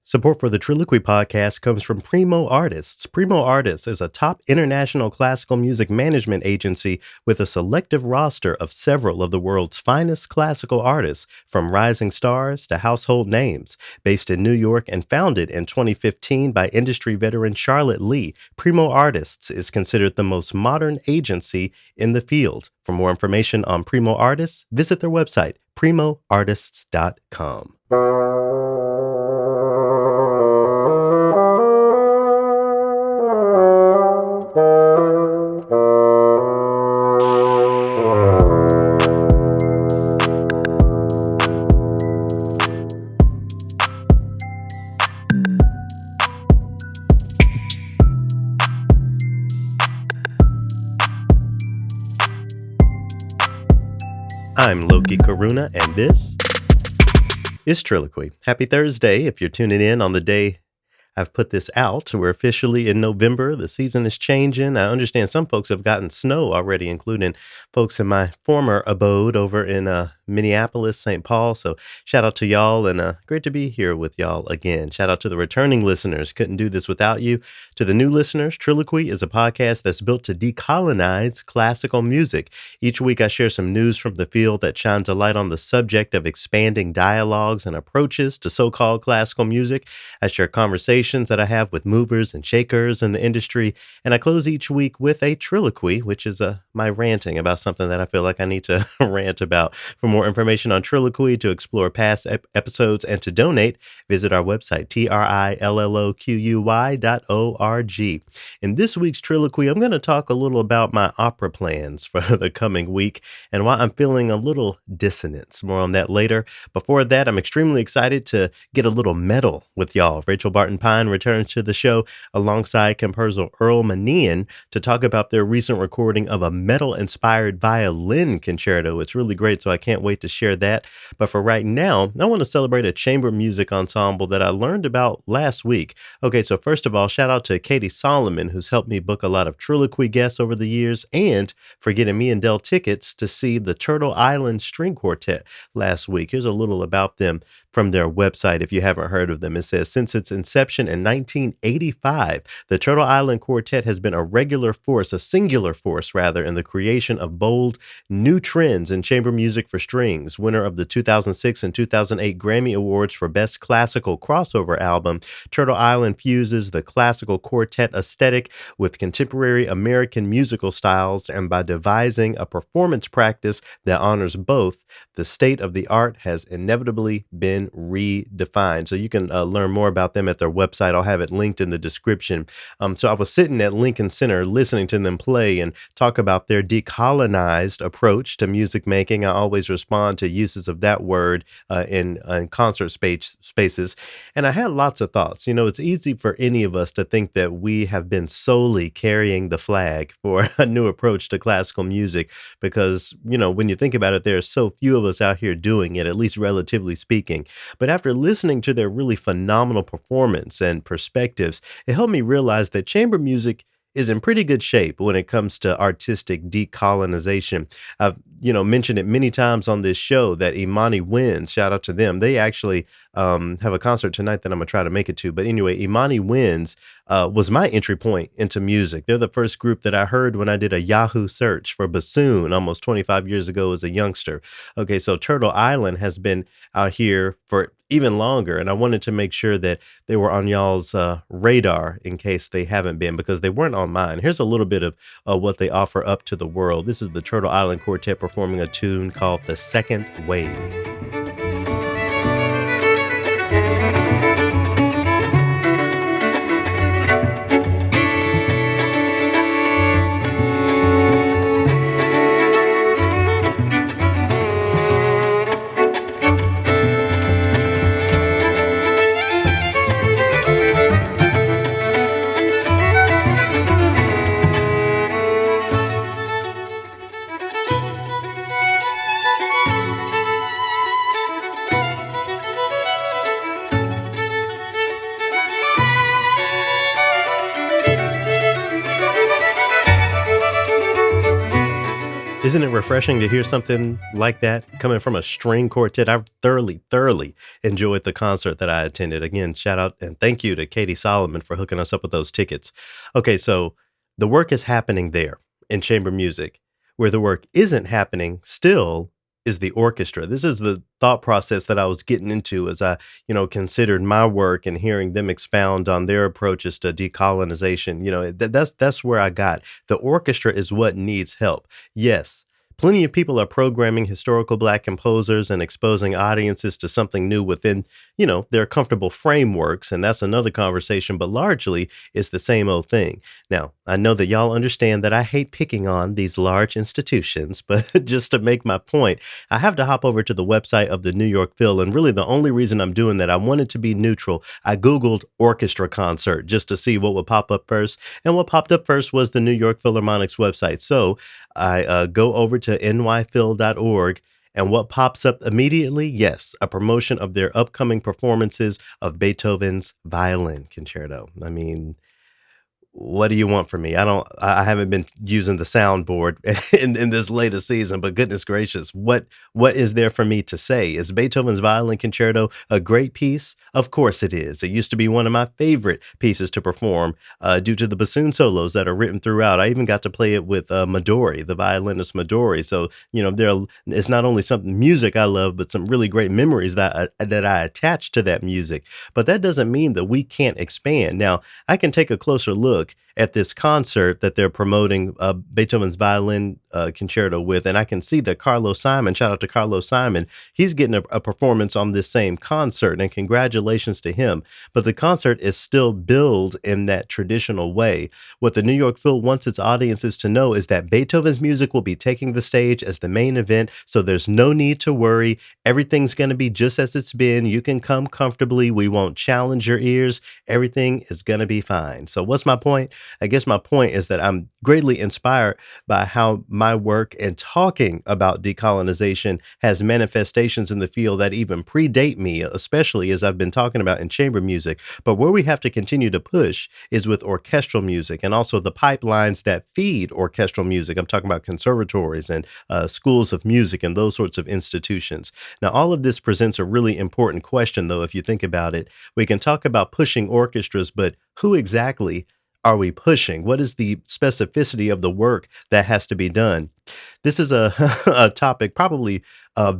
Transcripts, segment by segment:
Support for the TRILLOQUY podcast comes from Primo Artists. Primo Artists is a top international classical music management agency with a selective roster of several of the world's finest classical artists, from rising stars to household names. Based in New York and founded in 2015 by industry veteran Charlotte Lee, Primo Artists is considered the most modern agency in the field. For more information on Primo Artists, visit their website, primoartists.com. I'm Loki Karuna, and this is TRILLOQUY. Happy Thursday if you're tuning in on the day I've put this out. We're officially in November. The season is changing. I understand some folks have gotten snow already, including folks in my former abode over in Minneapolis, St. Paul. So shout out to y'all, and great to be here with y'all again. Shout out to the returning listeners. Couldn't do this without you. To the new listeners, TRILLOQUY is a podcast that's built to decolonize classical music. Each week I share some news from the field that shines a light on the subject of expanding dialogues and approaches to so-called classical music. I share conversations that I have with movers and shakers in the industry, and I close each week with a TRILLOQUY, which is my ranting about something that I feel like I need to rant about. For more information on TRILLOQUY, to explore past episodes, and to donate, visit our website, TRILLOQUY.org. In this week's TRILLOQUY, I'm going to talk a little about my opera plans for the coming week and why I'm feeling a little dissonance. More on that later. Before that, I'm extremely excited to get a little metal with y'all. Rachel Barton returns to the show alongside composer Earl Maneein to talk about their recent recording of a metal-inspired violin concerto. It's really great, so I can't wait to share that. But for right now, I want to celebrate a chamber music ensemble that I learned about last week. Okay, so first of all, shout out to Katie Solomon, who's helped me book a lot of TRILLOQUY guests over the years, and for getting me and Dell tickets to see the Turtle Island String Quartet last week. Here's a little about them from their website if you haven't heard of them. It says, since its inception in 1985, the Turtle Island Quartet has been a singular force rather, in the creation of bold new trends in chamber music for strings. Winner of the 2006 and 2008 Grammy Awards for Best Classical Crossover Album, Turtle Island fuses the classical quartet aesthetic with contemporary American musical styles, and by devising a performance practice that honors both, the state of the art has inevitably been redefined. So you can learn more about them at their website. I'll have it linked in the description. So I was sitting at Lincoln Center listening to them play and talk about their decolonized approach to music making. I always respond to uses of that word in concert spaces. And I had lots of thoughts. You know, it's easy for any of us to think that we have been solely carrying the flag for a new approach to classical music because, you know, when you think about it, there are so few of us out here doing it, at least relatively speaking. But after listening to their really phenomenal performance and perspectives, it helped me realize that chamber music is in pretty good shape when it comes to artistic decolonization. I've, mentioned it many times on this show that Imani Winds, shout out to them. They actually have a concert tonight that I'm going to try to make it to. But anyway, Imani Winds was my entry point into music. They're the first group that I heard when I did a Yahoo search for bassoon almost 25 years ago as a youngster. Okay, so Turtle Island has been out here for even longer, and I wanted to make sure that they were on y'all's radar in case they haven't been, because they weren't on mine. Here's a little bit of what they offer up to the world. This is the Turtle Island Quartet performing a tune called The Second Wave. Isn't it refreshing to hear something like that coming from a string quartet? I've thoroughly enjoyed the concert that I attended. Again, shout out and thank you to Katie Solomon for hooking us up with those tickets. Okay, so the work is happening there in chamber music. Where the work isn't happening still is the orchestra. This is the thought process that I was getting into as I considered my work and hearing them expound on their approaches to decolonization. That's where I got. The orchestra is what needs help. Yes, plenty of people are programming historical Black composers and exposing audiences to something new within their comfortable frameworks. And that's another conversation, but largely it's the same old thing. Now, I know that y'all understand that I hate picking on these large institutions, but just to make my point, I have to hop over to the website of the New York Phil. And really, the only reason I'm doing that, I wanted to be neutral. I Googled orchestra concert just to see what would pop up first. And what popped up first was the New York Philharmonic's website. So I go over to nyphil.org. And what pops up immediately? Yes, a promotion of their upcoming performances of Beethoven's Violin Concerto. I mean, what do you want from me? I haven't been using the soundboard in this latest season, but goodness gracious, what is there for me to say? Is Beethoven's Violin Concerto a great piece? Of course it is. It used to be one of my favorite pieces to perform due to the bassoon solos that are written throughout. I even got to play it with Midori, the violinist Midori. It's not only something music I love, but some really great memories that I attach to that music. But that doesn't mean that we can't expand. Now, I can take a closer look at this concert that they're promoting Beethoven's Violin Concerto with, and I can see that Carlos Simon, shout out to Carlos Simon, he's getting a performance on this same concert, and congratulations to him. But the concert is still billed in that traditional way. What the New York Phil wants its audiences to know is that Beethoven's music will be taking the stage as the main event, so there's no need to worry. Everything's going to be just as it's been. You can come comfortably. We won't challenge your ears. Everything is going to be fine. So what's my point? I guess my point is that I'm greatly inspired by how my work in talking about decolonization has manifestations in the field that even predate me, especially as I've been talking about in chamber music. But where we have to continue to push is with orchestral music and also the pipelines that feed orchestral music. I'm talking about conservatories and schools of music and those sorts of institutions. Now, all of this presents a really important question, though, if you think about it. We can talk about pushing orchestras, but who exactly are we pushing? What is the specificity of the work that has to be done? This is a, a topic probably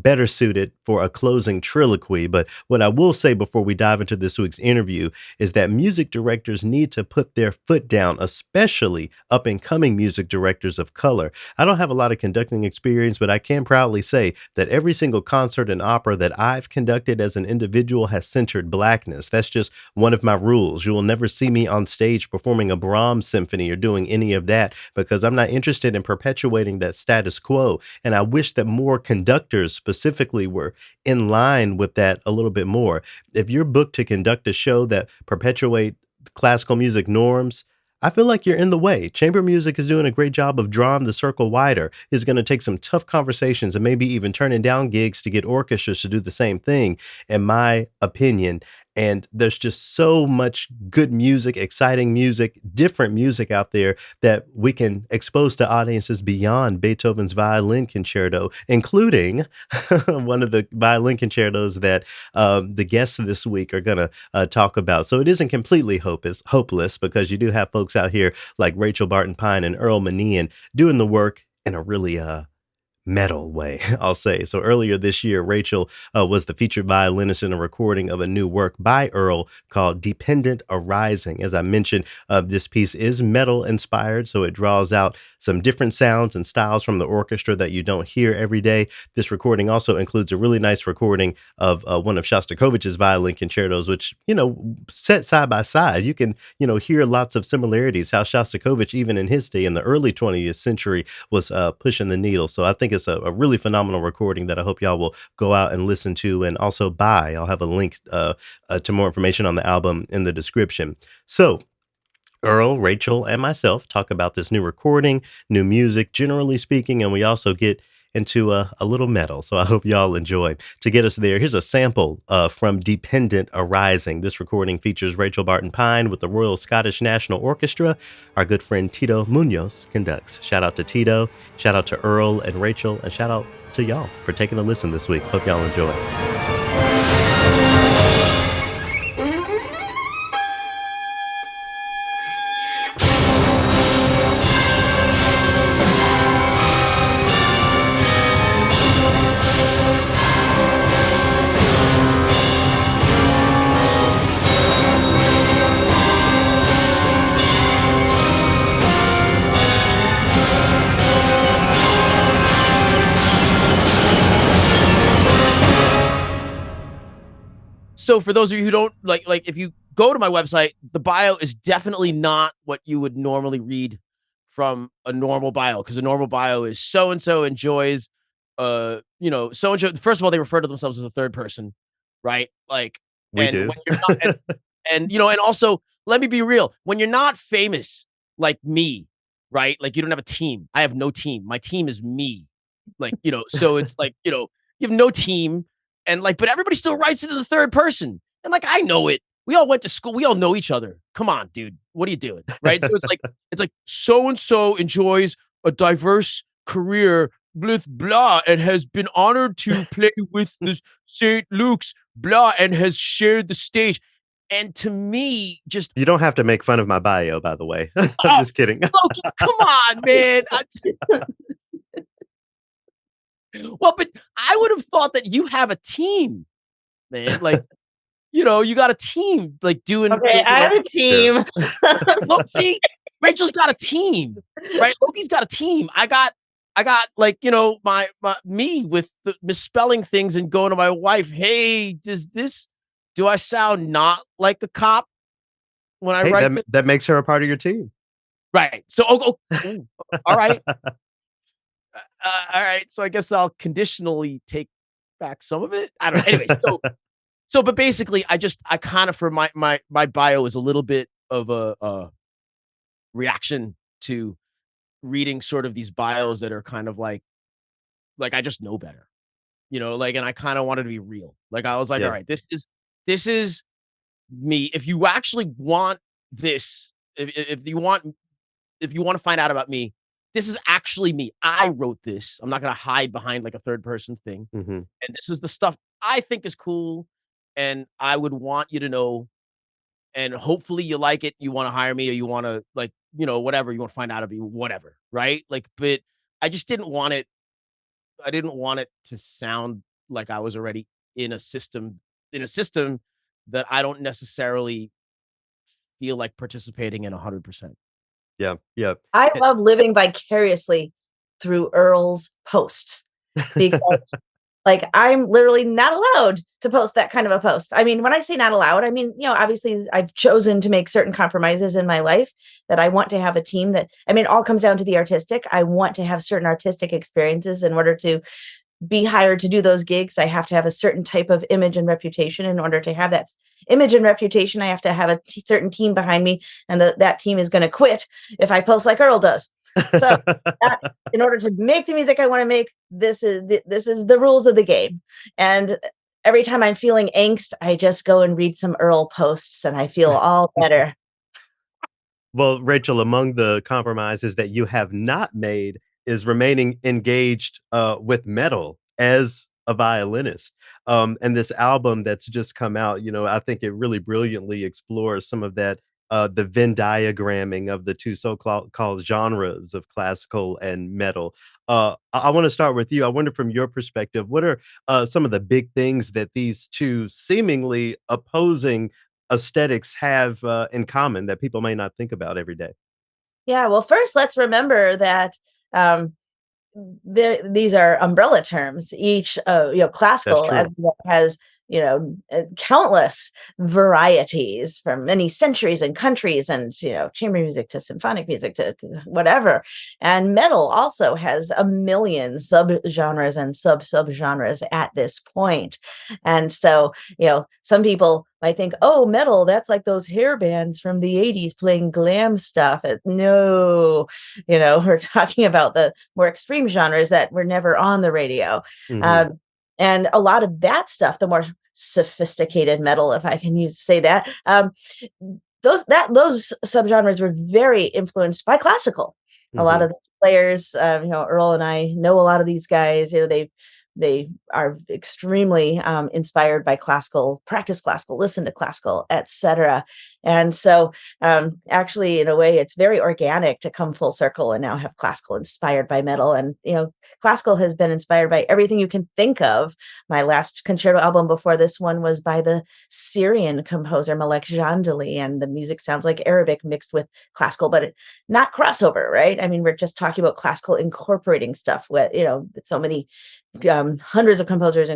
better suited for a closing triloquy. But what I will say before we dive into this week's interview is that music directors need to put their foot down, especially up and coming music directors of color. I don't have a lot of conducting experience, but I can proudly say that every single concert and opera that I've conducted as an individual has centered Blackness. That's just one of my rules. You will never see me on stage performing a Brahms symphony or doing any of that because I'm not interested in perpetuating that status quo. And I wish that more conductors specifically were in line with that a little bit more. If you're booked to conduct a show that perpetuate classical music norms, I feel like you're in the way. Chamber music is doing a great job of drawing the circle wider. It's going to take some tough conversations and maybe even turning down gigs to get orchestras to do the same thing, in my opinion. And there's just so much good music, exciting music, different music out there that we can expose to audiences beyond Beethoven's Violin Concerto, including one of the violin concertos that the guests this week are going to talk about. So it isn't completely hopeless because you do have folks out here like Rachel Barton Pine and Earl Maneein doing the work in a really metal way, I'll say. So earlier this year, Rachel was the featured violinist in a recording of a new work by Earl called Dependent Arising. As I mentioned, this piece is metal inspired, so it draws out some different sounds and styles from the orchestra that you don't hear every day. This recording also includes a really nice recording of one of Shostakovich's violin concertos, which, set side by side, you can, hear lots of similarities, how Shostakovich, even in his day in the early 20th century, was pushing the needle. So I think it's a really phenomenal recording that I hope y'all will go out and listen to and also buy. I'll have a link to more information on the album in the description. So Earl, Rachel, and myself talk about this new recording, new music, generally speaking, and we also get into a little metal. So I hope y'all enjoy. To get us there, here's a sample from Dependent Arising. This recording features Rachel Barton Pine with the Royal Scottish National Orchestra. Our good friend Tito Munoz conducts. Shout out to Tito, shout out to Earl and Rachel, and shout out to y'all for taking a listen this week. Hope y'all enjoy. So for those of you who don't like if you go to my website, the bio is definitely not what you would normally read from a normal bio, because a normal bio is so and so enjoys so and so. First of all, they refer to themselves as a third person, right? Like, We and do. when you're not, and also let me be real, when you're not famous like me, right? Like, you don't have a team. I have no team. My team is me. Like, so it's like, you have no team. And like, but everybody still writes it in the third person. And like, I know it. We all went to school. We all know each other. Come on, dude. What are you doing? Right. So it's like so and so enjoys a diverse career with blah and has been honored to play with the St. Luke's blah and has shared the stage. And to me, just You don't have to make fun of my bio, by the way. I'm just kidding. Loki, come on, man. Well, but I would have thought that you have a team, man. Like, you got a team, like doing. Okay, I have a team. Look, see, Rachel's got a team, right? Loki's got a team. I got like, my me with the misspelling things and going to my wife. Hey, do I sound not like a cop when I Hey, write this? that makes her a part of your team. Right. So, all right. All right. So I guess I'll conditionally take back some of it. I don't know. Anyway, but basically, I kind of, for my bio is a little bit of a reaction to reading sort of these bios that are kind of like I just know better, like, and I kind of wanted to be real. Like, I was like, Yeah. all right, this is me. If you actually want this, if you want to find out about me, this is actually me. I wrote this. I'm not going to hide behind like a third person thing. Mm-hmm. And this is the stuff I think is cool. And I would want you to know. And hopefully you like it. You want to hire me, or you want to, like, whatever you want to find out of me, whatever. Right. Like, but I just didn't want it. I didn't want it to sound like I was already in a system that I don't necessarily feel like participating in 100%. Yeah. Yeah. I love living vicariously through Earl's posts because like, I'm literally not allowed to post that kind of a post. I mean, when I say not allowed, I mean, obviously I've chosen to make certain compromises in my life that I want to have a team that, I mean, it all comes down to the artistic. I want to have certain artistic experiences in order to be hired to do those gigs. I have to have a certain type of image and reputation. In order to have that image and reputation, I have to have a certain team behind me, and that team is going to quit if I post like Earl does. So in order to make the music I want to make, this is the rules of the game. And every time I'm feeling angst, I just go and read some Earl posts and I feel all better. Well, Rachel, among the compromises that you have not made is remaining engaged with metal as a violinist. And this album that's just come out, I think it really brilliantly explores some of that, the Venn diagramming of the two so-called genres of classical and metal. I want to start with you. I wonder, from your perspective, what are some of the big things that these two seemingly opposing aesthetics have in common that people may not think about every day? Yeah, well, first let's remember that these are umbrella terms. Each classical That's true. has countless varieties from many centuries and countries, and chamber music to symphonic music to whatever. And metal also has a million subgenres and subgenres at this point. And so, some people might think, oh, metal, that's like those hair bands from the 80s playing glam stuff. No, we're talking about the more extreme genres that were never on the radio. Mhm. Um, and a lot of that stuff, the more sophisticated metal, if I can say that, those subgenres were very influenced by classical. A lot Mhm. of the players, Earl and I know a lot of these guys. They are extremely inspired by classical, practice classical, listen to classical, etc. And so, actually, in a way, it's very organic to come full circle and now have classical inspired by metal. And classical has been inspired by everything you can think of. My last concerto album before this one was by the Syrian composer Malek Jandali, and the music sounds like Arabic mixed with classical, but not crossover, right? I mean, we're just talking about classical incorporating stuff with so many hundreds of composers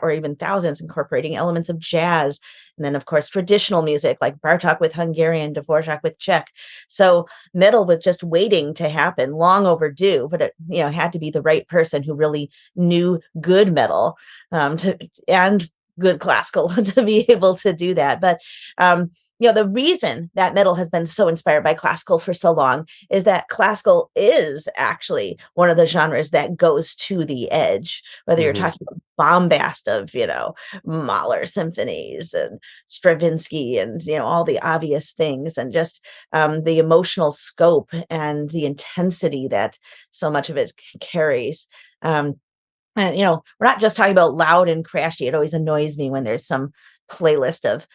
or even thousands incorporating elements of jazz, and then of course traditional music like Bartok with Hungarian, Dvorak with Czech. So metal was just waiting to happen, long overdue, but it had to be the right person who really knew good metal and good classical to be able to do that. But the reason that metal has been so inspired by classical for so long is that classical is actually one of the genres that goes to the edge, whether you're Mhm. talking about bombast of, Mahler symphonies and Stravinsky and, all the obvious things, and just the emotional scope and the intensity that so much of it carries. And we're not just talking about loud and crashy. It always annoys me when there's some playlist of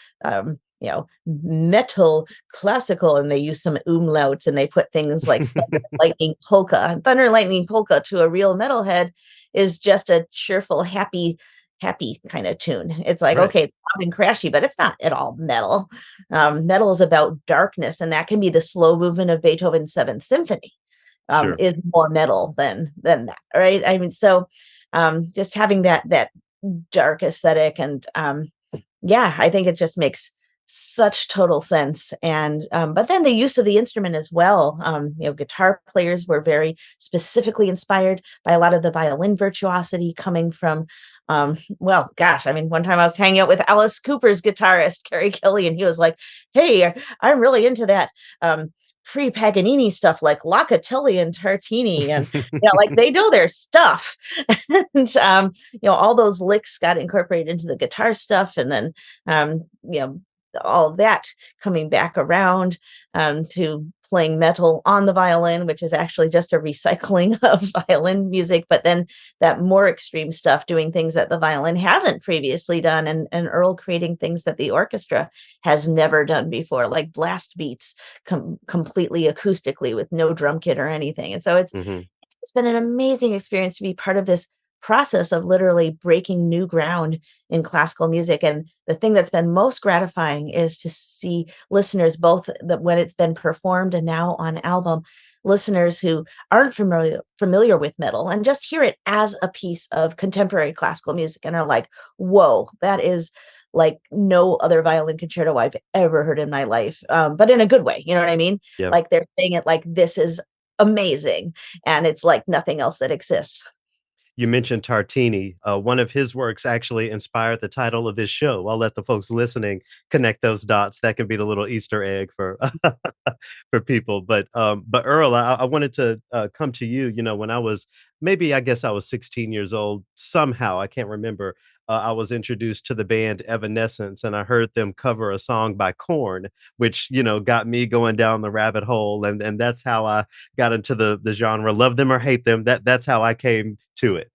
metal classical, and they use some umlauts and they put things like Thunder Lightning Polka. Thunder Lightning Polka to a real metalhead is just a cheerful, happy kind of tune. It's like, Right. okay, it's loud and crashy, but it's not at all metal. Metal is about darkness, and that can be the slow movement of Beethoven's Seventh Symphony. Sure. Is more metal than that, right? I mean, so just having that dark aesthetic, and yeah, I think it just makes such total sense. And but then the use of the instrument as well. Guitar players were very specifically inspired by a lot of the violin virtuosity coming from well, gosh, I mean, one time I was hanging out with Alice Cooper's guitarist Kerry Kelly, and he was like, hey, I'm really into that pre-Paganini stuff like Locatelli and Tartini, and like they know their stuff. And all those licks got incorporated into the guitar stuff, and then all that coming back around to playing metal on the violin, which is actually just a recycling of violin music, but then that more extreme stuff doing things that the violin hasn't previously done, and Earl creating things that the orchestra has never done before, like blast beats completely acoustically with no drum kit or anything. And so Mhm. it's been an amazing experience to be part of this process of literally breaking new ground in classical music. And the thing that's been most gratifying is to see listeners, both when it's been performed and now on album, listeners who aren't familiar with metal and just hear it as a piece of contemporary classical music and are like, whoa, that is like no other violin concerto I've ever heard in my life. But in a good way, you know what I mean? Yep. Like they're saying it like, this is amazing, and it's like nothing else that exists. You mentioned Tartini. One of his works actually inspired the title of this show. I'll let the folks listening connect those dots. That can be the little Easter egg for for people. But Earl, I wanted to come to you. When I was maybe, I guess I was 16 years old. Somehow, I can't remember. I was introduced to the band Evanescence, and I heard them cover a song by Korn, which got me going down the rabbit hole, and that's how I got into the genre. Love them or hate them, that's how I came to it.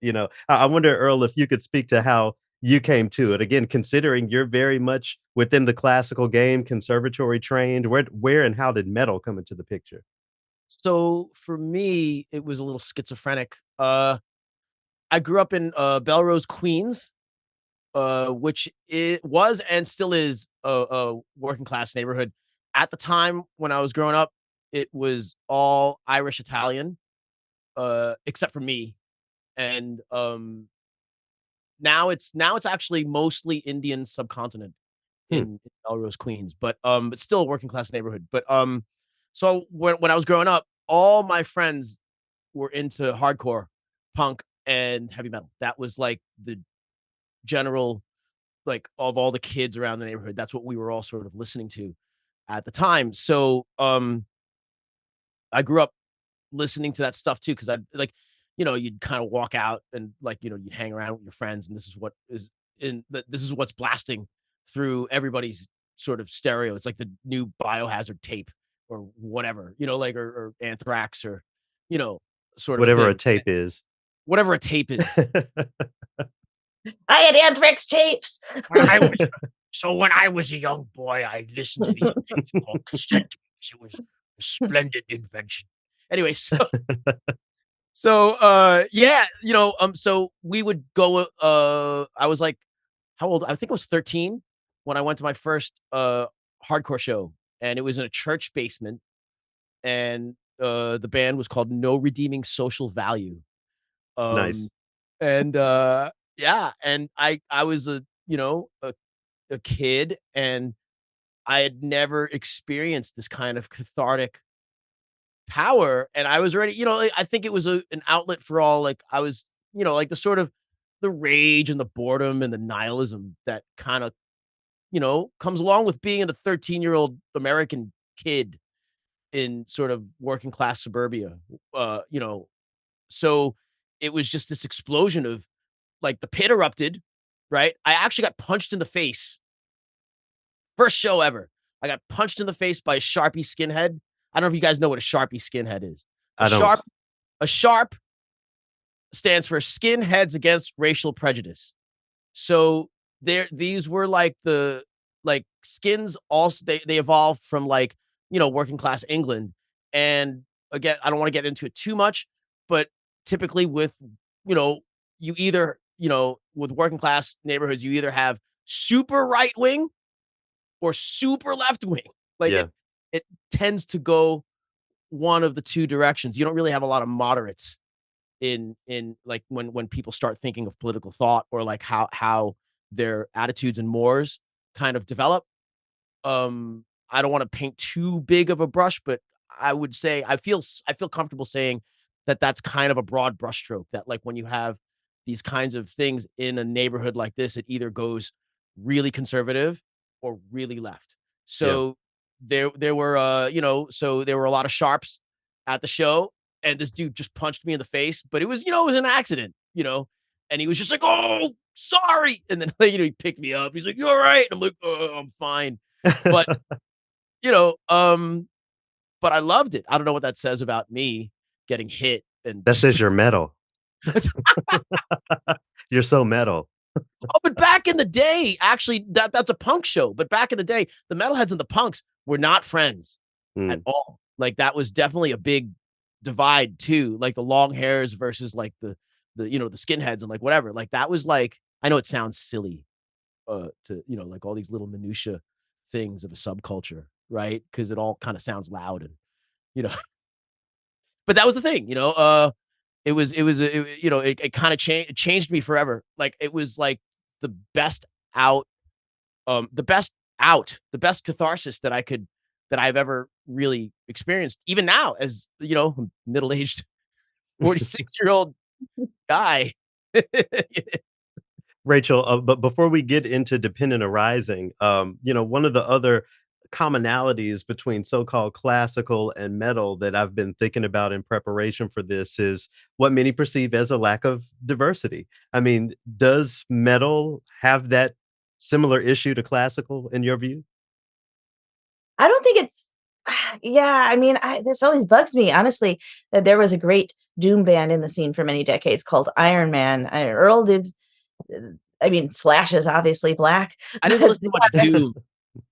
I wonder, Earl, if you could speak to how you came to it. Again, considering you're very much within the classical game, conservatory trained, where and how did metal come into the picture? So for me, it was a little schizophrenic. I grew up in Belrose, Queens, which it was and still is a working class neighborhood. At the time when I was growing up, it was all Irish Italian, except for me. And Now it's actually mostly Indian subcontinent Hmm, in Melrose, Queens, but still a working class neighborhood. So when I was growing up, all my friends were into hardcore, punk, and heavy metal. That was like the general, like, of all the kids around the neighborhood, that's what we were all sort of listening to at the time. So I grew up listening to that stuff too, because I like, you'd kind of walk out and like, you'd hang around with your friends, and this is what is this is what's blasting through everybody's sort of stereo. It's like the new Biohazard tape or whatever, like or Anthrax or you know, sort of a whatever a thing. tape is. Whatever a tape is. I had Anthrax tapes. When I was when I was a young boy, I listened to these things called cassette tapes. It was a splendid invention. Anyway, yeah, so we would go, I was like, how old? I think I was 13 when I went to my first, hardcore show, and it was in a church basement, and, the band was called No Redeeming Social Value. Um, Nice. and, yeah, and I was a kid, and I had never experienced this kind of cathartic power, and I was already, I think it was an outlet for all, like, I was, like, the sort of the rage and the boredom and the nihilism that kinda, comes along with being a 13-year-old American kid in sort of working class suburbia, so it was just this explosion of, like, the pit erupted, right? I actually got punched in the face. First show ever. I got punched in the face by a Sharpie skinhead. I don't know if you guys know what a Sharpie skinhead is. A I don't. sharp a sharp stands for Skinheads Against Racial Prejudice. So these were like like skins also they evolved from like, working class England. And again, I don't want to get into it too much, but typically with, you know, you either, with working class neighborhoods, you either have super right wing or super left wing. Like Yeah. it tends to go one of the two directions. You don't really have a lot of moderates in like when people start thinking of political thought or like how their attitudes and mores kind of develop. I don't want to paint too big of a brush, but I would say I feel comfortable saying that that's kind of a broad brushstroke. That like when you have these kinds of things in a neighborhood like this, it either goes really conservative or really left. Yeah. So there were so there were a lot of sharps at the show, and this dude just punched me in the face, but it was it was an accident, and he was just like, "Oh, sorry," and then like, he picked me up. He's like, "You all right?" I'm like, "Oh, I'm fine." But, you know, um, but I loved it. I don't know what that says about me getting hit and That just says you're metal. You're so metal. oh, but back in the day, actually, that's a punk show, but back in the day, the metalheads and the punks were not friends at Mm. all. Like, that was definitely a big divide too, like the long hairs versus like the skinheads and like whatever. Like, that was like I know it sounds silly, to, like all these little minutia things of a subculture, right? Because it all kinda sounds loud and, you know but that was the thing, it kinda changed me forever. Like, it was like the best out, the best catharsis that I've ever really experienced, even now as, a middle-aged 46-year-old guy. Rachel, but before we get into Dependent Arising, one of the other commonalities between so-called classical and metal that I've been thinking about in preparation for this is what many perceive as a lack of diversity. I mean, does metal have that similar issue to classical in your view? I don't think it's yeah, I mean, this always bugs me, honestly, that there was a great doom band in the scene for many decades called Iron Man. Earl did, uh, I mean, Slash is obviously black, I didn't but listen to much Doom,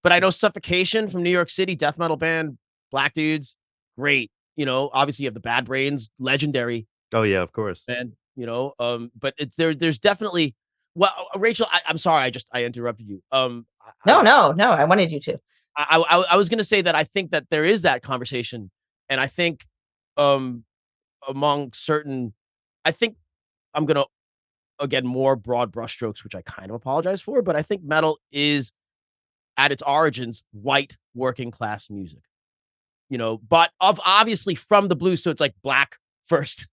but I know Suffocation from New York City, death metal band, black dudes, great. Obviously you have the Bad Brains, legendary Oh, yeah, of course. band, but there's definitely well, Rachel, I'm sorry, I interrupted you. no, no, no, I wanted you to. I was gonna say that I think that there is that conversation, and I think, um, among certain I think I'm gonna again, more broad brushstrokes, which I kind of apologize for, but I think metal is at its origins white working class music, but obviously from the blues. So it's like black first,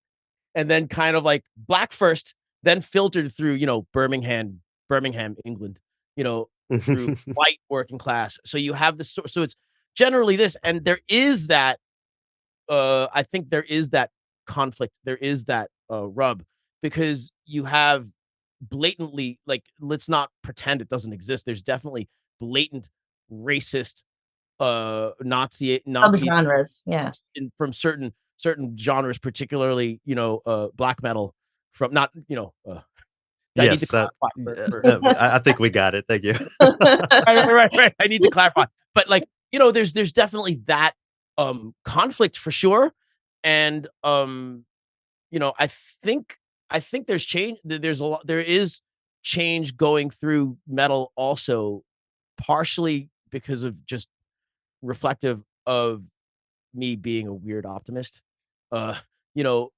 and then kind of like black first, then filtered through, Birmingham, England, through white working class. So you have this, so it's generally this, and there is that, I think there is that conflict, there is that rub, because you have blatantly, like, let's not pretend it doesn't exist. There's definitely blatant racist, Nazi Genres, yeah. from certain genres, particularly, black metal from not, I need to Yes, clarify. I think we got it. Thank you. Right. I need to clarify. But like, there's definitely that conflict for sure. And I think there's change. There is change going through metal also, partially because of just reflective of me being a weird optimist. Uh, you know,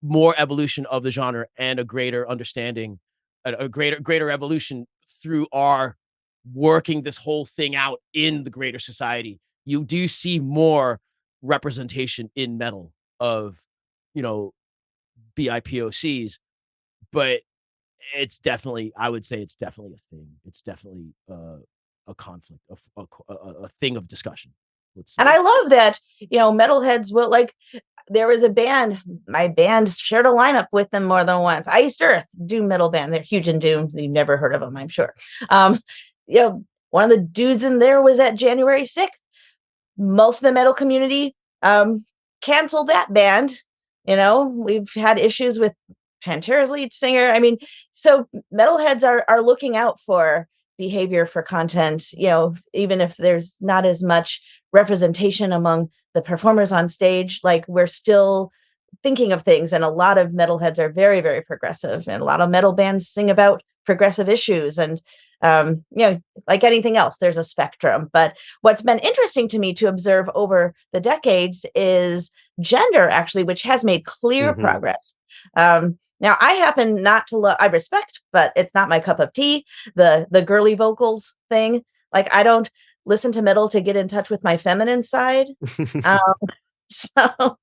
More evolution of the genre and a greater understanding, a greater evolution through our working this whole thing out in the greater society. You do see more representation in metal of, you know, BIPOCs, but I would say it's definitely a thing. It's definitely a conflict, a thing of discussion. Let's And say. I love that, metalheads will like, there was a band, my band shared a lineup with them more than once. Iced Earth, doom metal band. They're huge in doom. You've never heard of them, I'm sure. One of the dudes in there was at January 6th. Most of the metal community canceled that band. We've had issues with Pantera's lead singer. I mean, so metalheads are looking out for behavior, for content, even if there's not as much representation among the performers on stage. Like, we're still thinking of things, and a lot of metalheads are very, very progressive, and a lot of metal bands sing about progressive issues. And like anything else, there's a spectrum. But what's been interesting to me to observe over the decades is gender, actually, which has made clear progress. Now, I happen not to love, I respect, but it's not my cup of tea, the girly vocals thing. Like, I don't listen to metal to get in touch with my feminine side. So,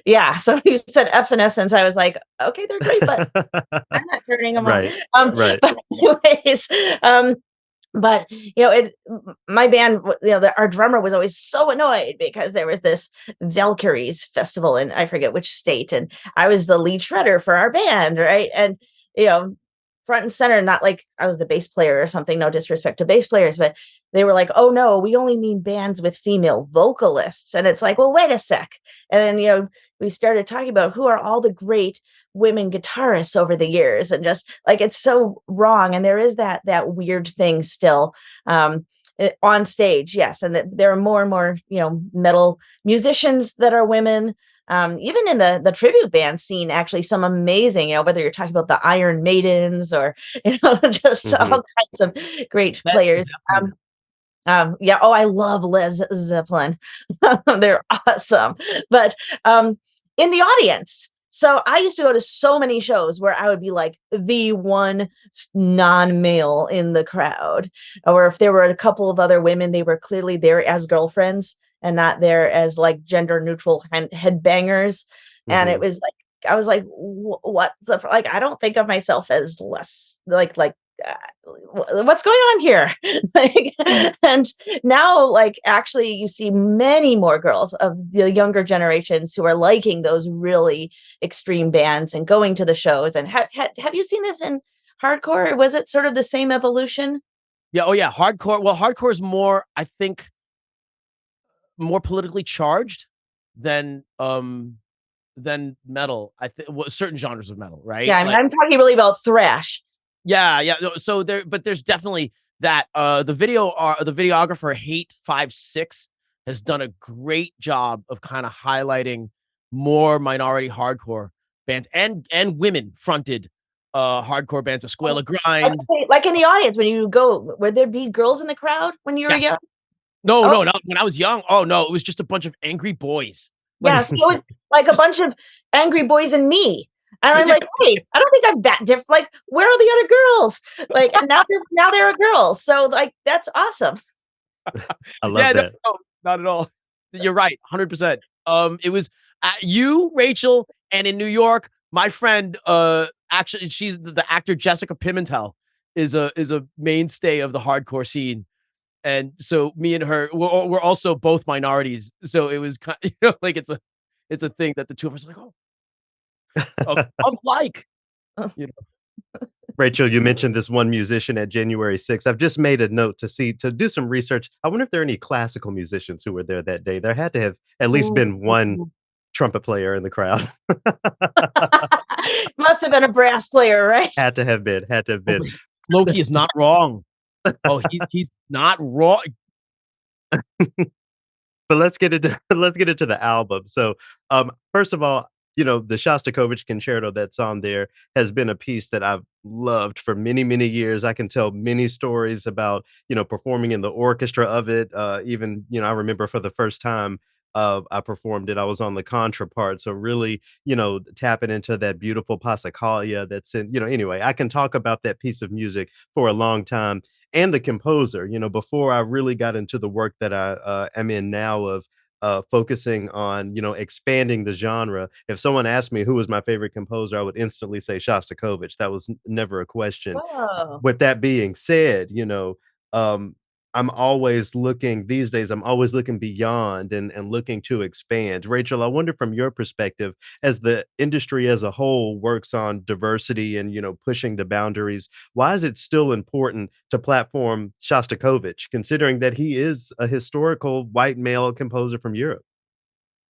yeah. So you said Evanescence. I was like, okay, they're great, but I'm not turning them Right. on. Right. But anyways, but my band, our drummer was always so annoyed because there was this Valkyries festival in, I forget which state, and I was the lead shredder for our band, right? And front and center, not like I was the bass player or something, no disrespect to bass players, but they were like, oh no, we only need bands with female vocalists. And it's like, well, wait a sec. And then, we started talking about who are all the great women guitarists over the years, and just like, it's so wrong. And there is that weird thing still on stage. Yes. And that there are more and more, metal musicians that are women. Even in the tribute band scene, actually, some amazing, whether you're talking about the Iron Maidens or, just all kinds of great players. Yeah. Oh, I love Led Zeppelin. They're awesome. But in the audience, so I used to go to so many shows where I would be like the one non-male in the crowd, or if there were a couple of other women, they were clearly there as girlfriends and not there as like gender neutral headbangers. And it was like, I was like, what? Like, I don't think of myself as less like what's going on here? And now, like, actually, you see many more girls of the younger generations who are liking those really extreme bands and going to the shows. And have you seen this in hardcore? Or was it sort of the same evolution? Yeah. Oh yeah. Hardcore. Well, hardcore is more, I think, more politically charged than metal. I think certain genres of metal, right? Yeah, I mean, I'm talking really about thrash. Yeah. So there's definitely that. The videographer Hate56 has done a great job of kind of highlighting more minority hardcore bands and women fronted hardcore bands. Escuela Grind. Like in the audience, when you go, would there be girls in the crowd when you were young? No, not when I was young. Oh no, it was just a bunch of angry boys. Yeah, so it was like a bunch of angry boys and me. And I'm Yeah, like, "Hey, I don't think I'm that different. Like, where are the other girls?" Like, and now there are girls. So, like, that's awesome. I love yeah, no, that. no, not at all. You're right, 100%. It was, you, Rachel, and in New York, my friend, actually, she's the actor Jessica Pimentel is a mainstay of the hardcore scene, and so me and her, we're also both minorities, so it was kind, like it's a thing that the two of us are like, of like, you know. Rachel, you mentioned this one musician at January 6th. I've just made a note to do some research. I wonder if there are any classical musicians who were there that day. There had to have at least been one Ooh. trumpet player in the crowd. Must have been a brass player, right? Had to have been, had to have Oh, been. but Loki is not wrong. Oh, he's not wrong. But let's get into the album. So, first of all, the Shostakovich concerto that's on there has been a piece that I've loved for many, many years. I can tell many stories about, performing in the orchestra of it. Even, I remember for the first time I performed it, I was on the contra part. So really, tapping into that beautiful passacaglia that's in, anyway, I can talk about that piece of music for a long time and the composer, before I really got into the work that I am in now of focusing on, expanding the genre. If someone asked me who was my favorite composer, I would instantly say Shostakovich. That was never a question. Oh. With that being said, um, I'm always looking these days, I'm always looking beyond and looking to expand. Rachel, I wonder from your perspective, as the industry as a whole works on diversity and, pushing the boundaries, why is it still important to platform Shostakovich, considering that he is a historical white male composer from Europe?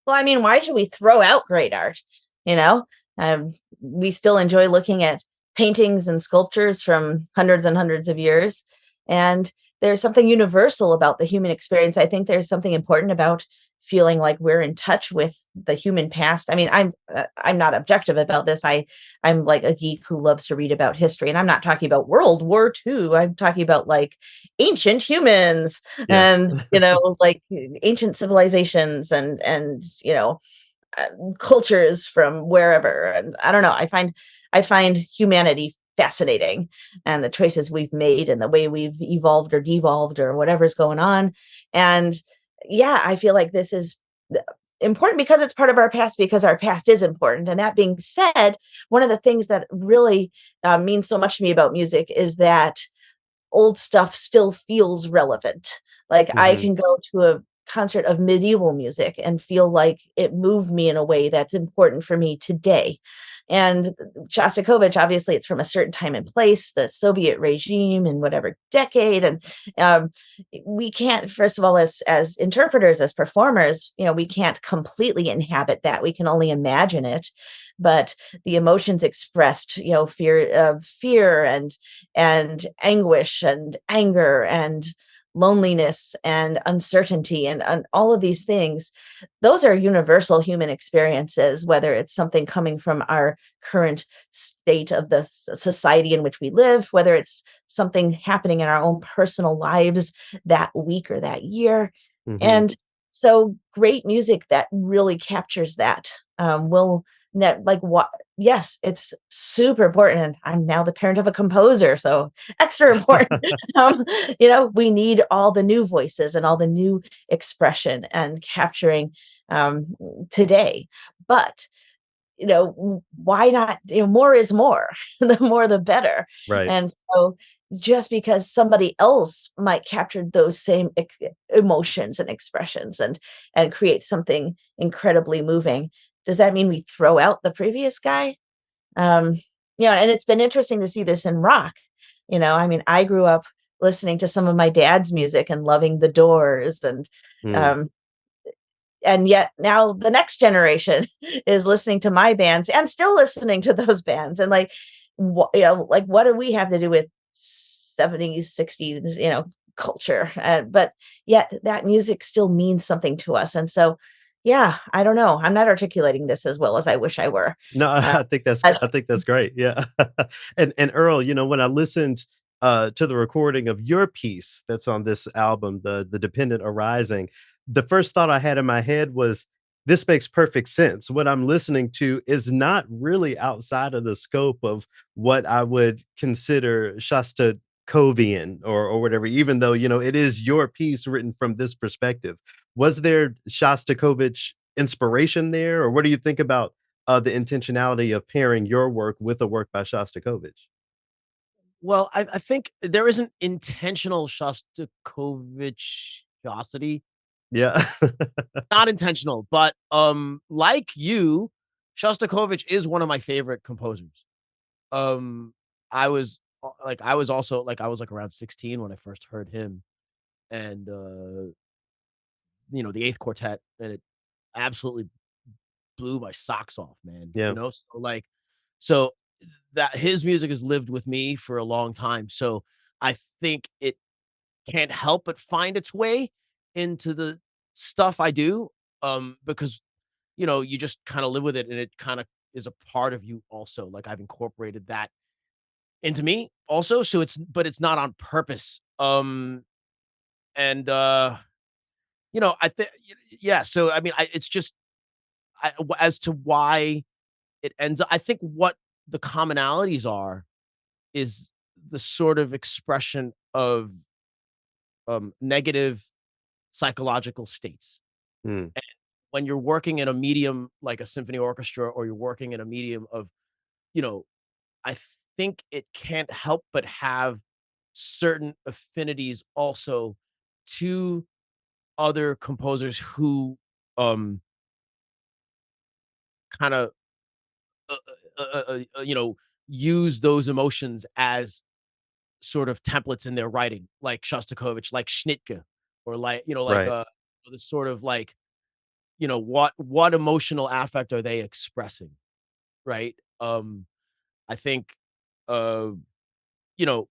Well, I mean, why should we throw out great art? You know, we still enjoy looking at paintings and sculptures from hundreds and hundreds of years. And there's something universal about the human experience. I think there's something important about feeling like we're in touch with the human past. I mean, I'm not objective about this. I'm like a geek who loves to read about history, and I'm not talking about World War II. I'm talking about like ancient humans Yeah. and like ancient civilizations and uh, cultures from wherever. And I don't know, I find humanity fascinating, and the choices we've made and the way we've evolved or devolved or whatever's going on. And yeah, I feel like this is important because it's part of our past, because our past is important. And that being said, one of the things that really means so much to me about music is that old stuff still feels relevant. Like, I Mhm. can go to a concert of medieval music and feel like it moved me in a way that's important for me today. And Shostakovich, obviously, it's from a certain time and place, the Soviet regime in whatever decade. And um, we can't, first of all, as interpreters, as performers, we can't completely inhabit that. We can only imagine it. But the emotions expressed, fear and anguish and anger and loneliness and uncertainty and all of these things, those are universal human experiences, whether it's something coming from our current state of the society in which we live, whether it's something happening in our own personal lives that week or that year. Mhm. And so great music that really captures that will net like what yes, it's super important. And I'm now the parent of a composer, so extra important. um, we need all the new voices and all the new expression and capturing um, today. But why not, more is more. The more the better. Right. And so just because somebody else might capture those same emotions and expressions and create something incredibly moving, does that mean we throw out the previous guy? um and it's been interesting to see this in rock. I mean, I grew up listening to some of my dad's music and loving the Doors, Mm. um and yet now the next generation is listening to my bands and still listening to those bands. And like, like, what do we have to do with 70s, 60s, culture? But yet that music still means something to us. And so, yeah, I don't know. I'm not articulating this as well as I wish I were. No, Uh, I think that's great, yeah. And Earl, when I listened, to the recording of your piece that's on this album, the Dependent Arising, the first thought I had in my head was, This makes perfect sense. What I'm listening to is not really outside of the scope of what I would consider Shostakovian or whatever, even though, it is your piece written from this perspective. Was there Shostakovich inspiration there, or what do you think about, the intentionality of pairing your work with a work by Shostakovich? Well, I think there isn't intentional Shostakovichosity. Yeah. Not intentional, but, like you, Shostakovich is one of my favorite composers. Um, I was also like, I was, like, around 16 when I first heard him and, the Eighth Quartet, and it absolutely blew my socks off, man, Yeah, So that his music has lived with me for a long time, so I think it can't help but find its way into the stuff I do, because, you just kinda live with it, and it kinda is a part of you also, like, I've incorporated that into me also, so it's not on purpose, and, I think yeah, so, I mean, it's just as to why it ends up I think what the commonalities are is the sort of expression of, negative psychological states. mm, And when you're working in a medium like a symphony orchestra or you're working in a medium of, you know, I think it can't help but have certain affinities also to other composers who, um, kinda, uh use those emotions as sort of templates in their writing, like Shostakovich, like Schnittke, or right. this sort of like, what emotional affect are they expressing, right? I think, uh,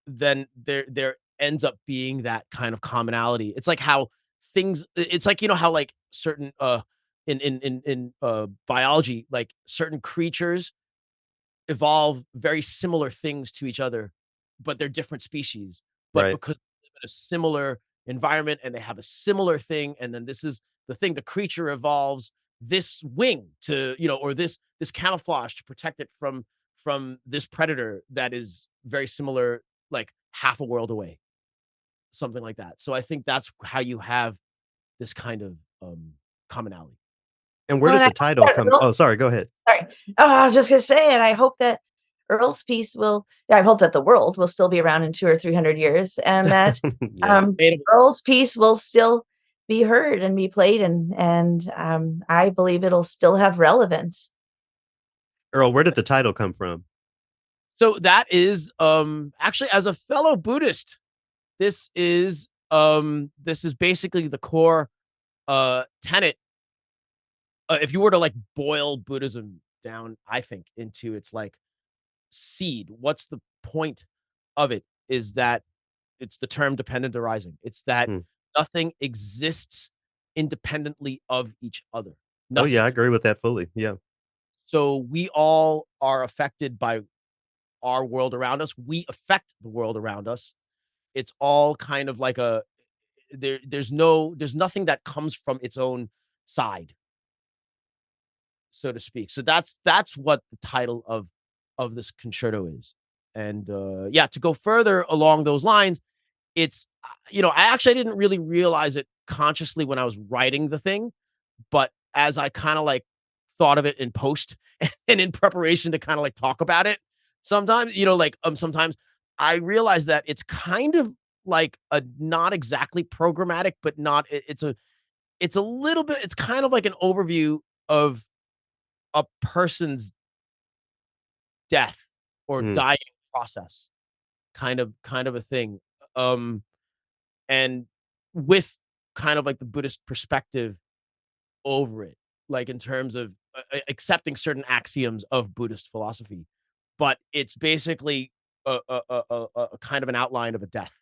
then there ends up being that kind of commonality. It's like how it's like, how like certain in biology, like certain creatures evolve very similar things to each other, but they're different species. But Right. because they live in a similar environment and they have a similar thing, and then this is the thing, the creature evolves this wing to, or this camouflage to protect it from this predator that is very similar, like half a world away, something like that. So I think that's how you have this kind of commonality. And where Well, did and I the hope title that come Oh, sorry, go ahead. sorry. Oh, I was just gonna say, and I hope that Earl's piece will yeah, I hope that the world will still be around in 2 or 300 years and that, Yeah. Earl's piece will still be heard and be played I believe it'll still have relevance. Earl, where did the title come from? So that is actually, as a fellow Buddhist, this is basically the core tenet. If you were to like boil Buddhism down, I think into its like seed, what's the point of it? Is that it's the term dependent arising. It's that Hmm. nothing exists independently of each other. Oh, yeah, Nothing. I agree with that fully. Yeah. So we all are affected by our world around us. We affect the world around us. It's all kind of like there's nothing that comes from its own side, so to speak. So that's what the title of this concerto is. And yeah, to go further along those lines, it's I actually didn't really realize it consciously when I was writing the thing, but as I kind of like thought of it in post and in preparation to kind of like talk about it, sometimes, sometimes I realize that it's kind of like a not exactly programmatic, but not it's a little bit it's kind of like an overview of a person's death or Mm. dying process, kind of a thing. Um and with kind of like the Buddhist perspective over it, like in terms of accepting certain axioms of Buddhist philosophy, but it's basically a kind of an outline of a death.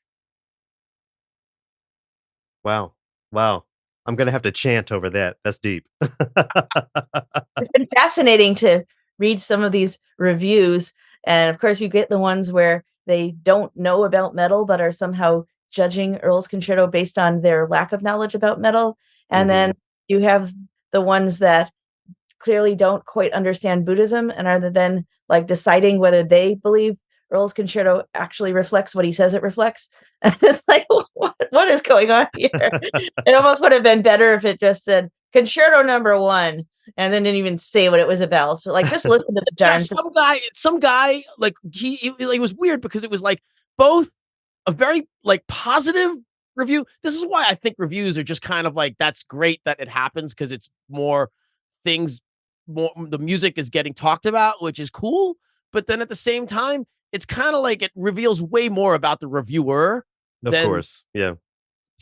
Wow. Wow. I'm gonna have to chant over that. That's deep. It's been fascinating to read some of these reviews, and of course, you get the ones where they don't know about metal, but are somehow judging Earl's Concerto based on their lack of knowledge about metal, and then Mhm. you have the ones that clearly don't quite understand Buddhism and are then like deciding whether they believe Earl's concerto actually reflects what he says it reflects. And it's like, what is going on here? It almost would have been better if it just said concerto number 1 and then didn't even say what it was about. So, like, just listen to the Yeah, darn. some guy, like it was weird because it was like both a very like positive review. This is why I think reviews are just kind of like, that's great that it happens because it's more things, more the music is getting talked about, which is cool. But then at the same time, it's kind of like it reveals way more about the reviewer Of than course. Yeah.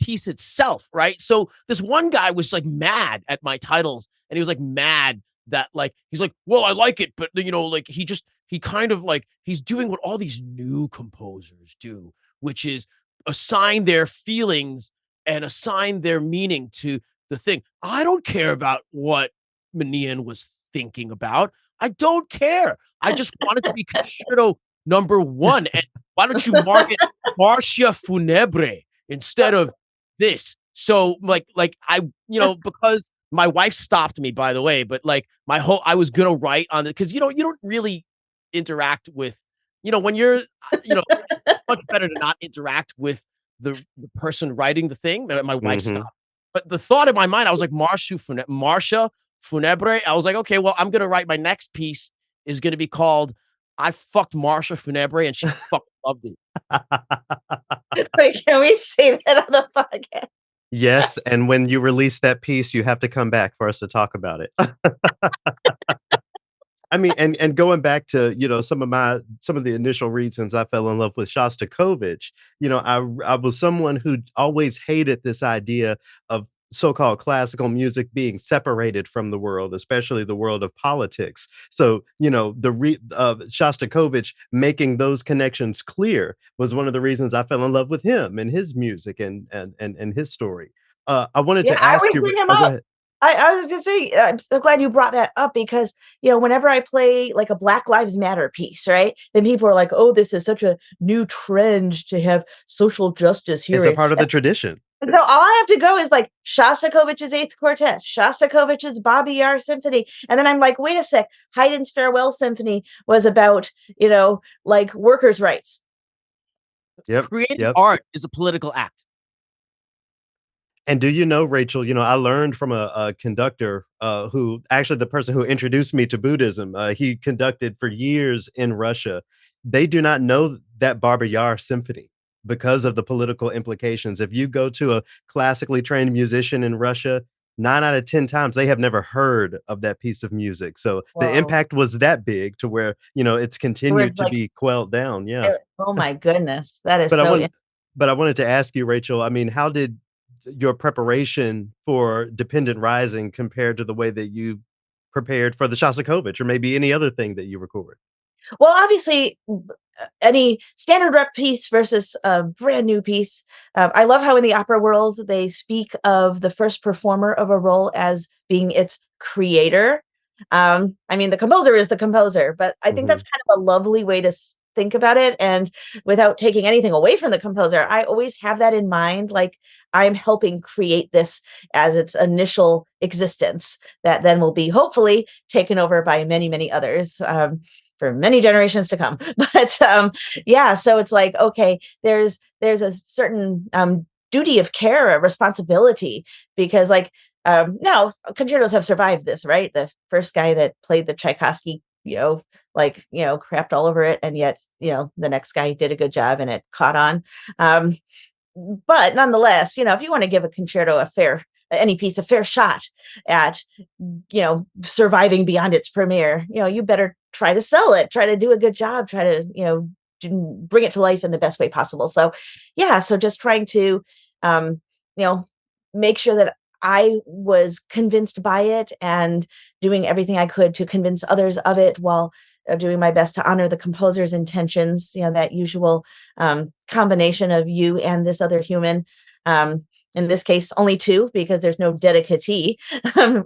piece itself, right? So this one guy was like mad at my titles, and he was like mad that like he's like, well, I like it, but like he kind of like he's doing what all these new composers do, which is assign their feelings and assign their meaning to the thing. I don't care about what Maneein was thinking about. I don't care. I just want it to be concerto number 1. And why don't you mark it Marcia Funebre instead of this? So like I, because my wife stopped me, by the way, but like I was gonna write on it because you don't really interact with, when you're, much better to not interact with the person writing the thing. My wife Mhm. stopped, but the thought in my mind, I was like Marcia Funebre. I was like, okay, well, I'm gonna write my next piece is gonna be called "I fucked Marcia Funebre and she fucking loved it." Wait, can we say that on the podcast? Yes, and when you release that piece, you have to come back for us to talk about it. I mean, and going back to, some of the initial reasons I fell in love with Shostakovich, I was someone who always hated this idea of so-called classical music being separated from the world, especially the world of politics. So, Shostakovich making those connections clear was one of the reasons I fell in love with him and his music and his story. I wanted Yeah, to I ask always you. bring him Oh, go up. ahead. I was gonna say, I'm so glad you brought that up because, whenever I play like a Black Lives Matter piece, right? Then people are like, oh, this is such a new trend to have social justice here. It's a part of the tradition. And so all I have to go is like Shostakovich's Eighth Quartet, Shostakovich's Bobby Yar Symphony. And then I'm like, wait a sec, Haydn's Farewell Symphony was about, like workers' rights. Yep. Creating Yep. art is a political act. And do you know, Rachel, I learned from a conductor, who actually the person who introduced me to Buddhism, he conducted for years in Russia. They do not know that Baba Yar symphony because of the political implications. If you go to a classically trained musician in Russia, 9 out of 10 times they have never heard of that piece of music. So the Whoa. impact was that big to where, it's It was continued to like, be quelled down. Yeah. oh my goodness, that is But I so. want but I wanted to ask you, Rachel, I mean, how did your preparation for Dependent Rising compared to the way that you prepared for the Shostakovich or maybe any other thing that you record? Well, obviously, any standard rep piece versus a brand new piece. I love how in the opera world they speak of the first performer of a role as being its creator. I mean, the composer is the composer, but I think that's Mhm. kind of a lovely way to think about it. And without taking anything away from the composer, I always have that in mind. Like I'm helping create this as its initial existence that then will be hopefully taken over by many, many others. For many generations to come. But yeah, so it's like, okay, there's a certain duty of care, a responsibility, because like now concertos have survived this, right? The first guy that played the Tchaikovsky, crapped all over it, and yet, the next guy did a good job and it caught on. Um, but nonetheless, if you want to give a concerto any piece a fair shot at, surviving beyond its premiere, you better try to sell it, try to do a good job, try to, bring it to life in the best way possible. So, yeah, so just trying to, um, make sure that I was convinced by it and doing everything I could to convince others of it while doing my best to honor the composer's intentions, that usual combination of you and this other human. In this case, only two, because there's no dedicatee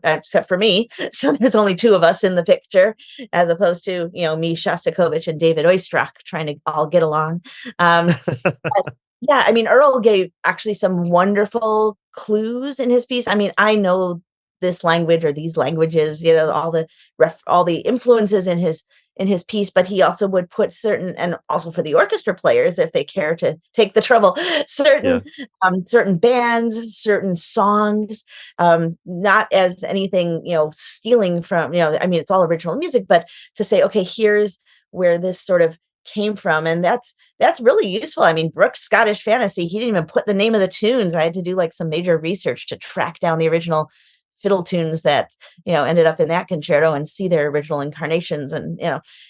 except for me. So there's only two of us in the picture, as opposed to, me, Shostakovich, and David Oistrakh trying to all get along. Yeah, I mean, Earl gave actually some wonderful clues in his piece. I mean, I know this language or these languages, all the influences in his piece, but he also would put certain, and also for the orchestra players, if they care to take the trouble, Yeah. certain bands, certain songs, not as anything, stealing from, I mean, it's all original music, but to say, okay, here's where this sort of came from. And that's really useful. I mean, Brooks' Scottish Fantasy, he didn't even put the name of the tunes. I had to do like some major research to track down the original fiddle tunes that ended up in that concerto and see their original incarnations. And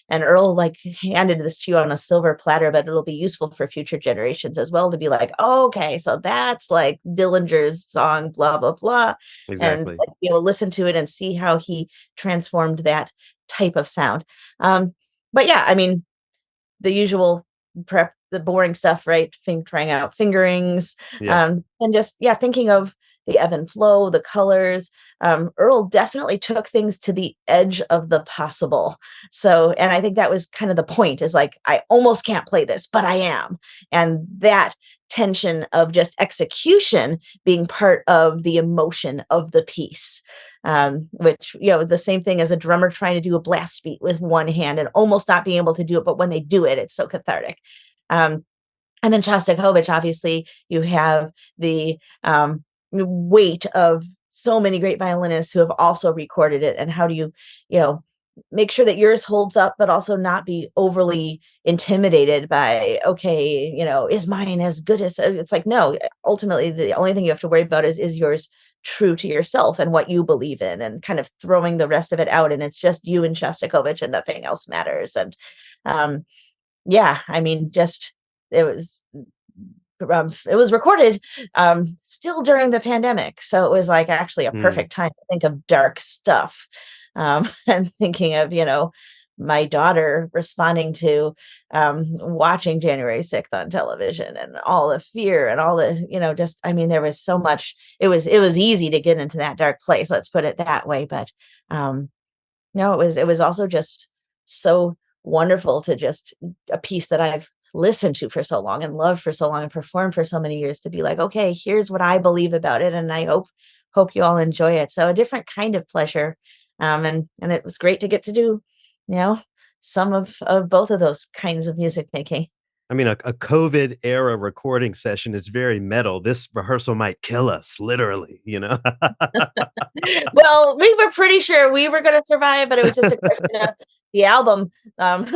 and Earl like handed this to you on a silver platter, but it'll be useful for future generations as well to be like, oh, okay, so that's like Dillinger's song, blah blah blah, and Exactly. like, be able to listen to it and see how he transformed that type of sound. But yeah, I mean, the usual prep, the boring stuff, right? Trying out fingerings, Yeah. and just, yeah, thinking of the ebb and flow, the colors. Earl definitely took things to the edge of the possible. So, and I think that was kind of the point, is like, I almost can't play this, but I am. And that tension of just execution being part of the emotion of the piece, which, the same thing as a drummer trying to do a blast beat with one hand and almost not being able to do it, but when they do it, it's so cathartic. um, and then Shostakovich, obviously, you have the weight of so many great violinists who have also recorded it, and how do you know make sure that yours holds up, but also not be overly intimidated by, okay, is mine as good as, it's like, no, ultimately the only thing you have to worry about is yours true to yourself and what you believe in, and kind of throwing the rest of it out, and it's just you and Shostakovich and nothing else matters. And um yeah, I mean, just, it was it was recorded still during the pandemic, so it was like actually a Mm. perfect time to think of dark stuff. And thinking of, my daughter responding to watching January 6th on television, and all the fear and all the, just, I mean, there was so much. It was easy to get into that dark place, let's put it that way. But um no, it was also just so wonderful to just, a piece that I've listened to for so long and loved for so long and performed for so many years, to be like, okay, here's what I believe about it, and I hope you all enjoy it. So a different kind of pleasure. And it was great to get to do, you know, some of both of those kinds of music making. I mean, a COVID era recording session is very metal. This rehearsal might kill us, literally, you know? Well, we were pretty sure we were gonna survive, but it was just a question of the album,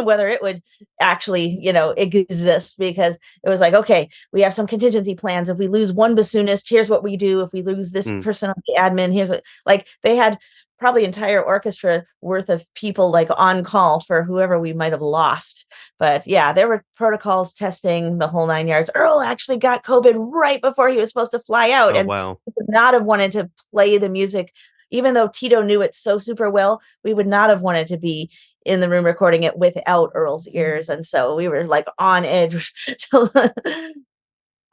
whether it would actually, exist, because it was like, okay, we have some contingency plans. If we lose one bassoonist, here's what we do. If we lose this Mm, person on the admin, here's what, like, they had probably entire orchestra worth of people like on call for whoever we might have lost. But yeah, there were protocols, testing, the whole nine yards. Earl actually got COVID right before he was supposed to fly out, oh, and wow. would not have wanted to play the music, even though Tito knew it so super well. We would not have wanted to be in the room recording it without Earl's ears, and so we were like on edge.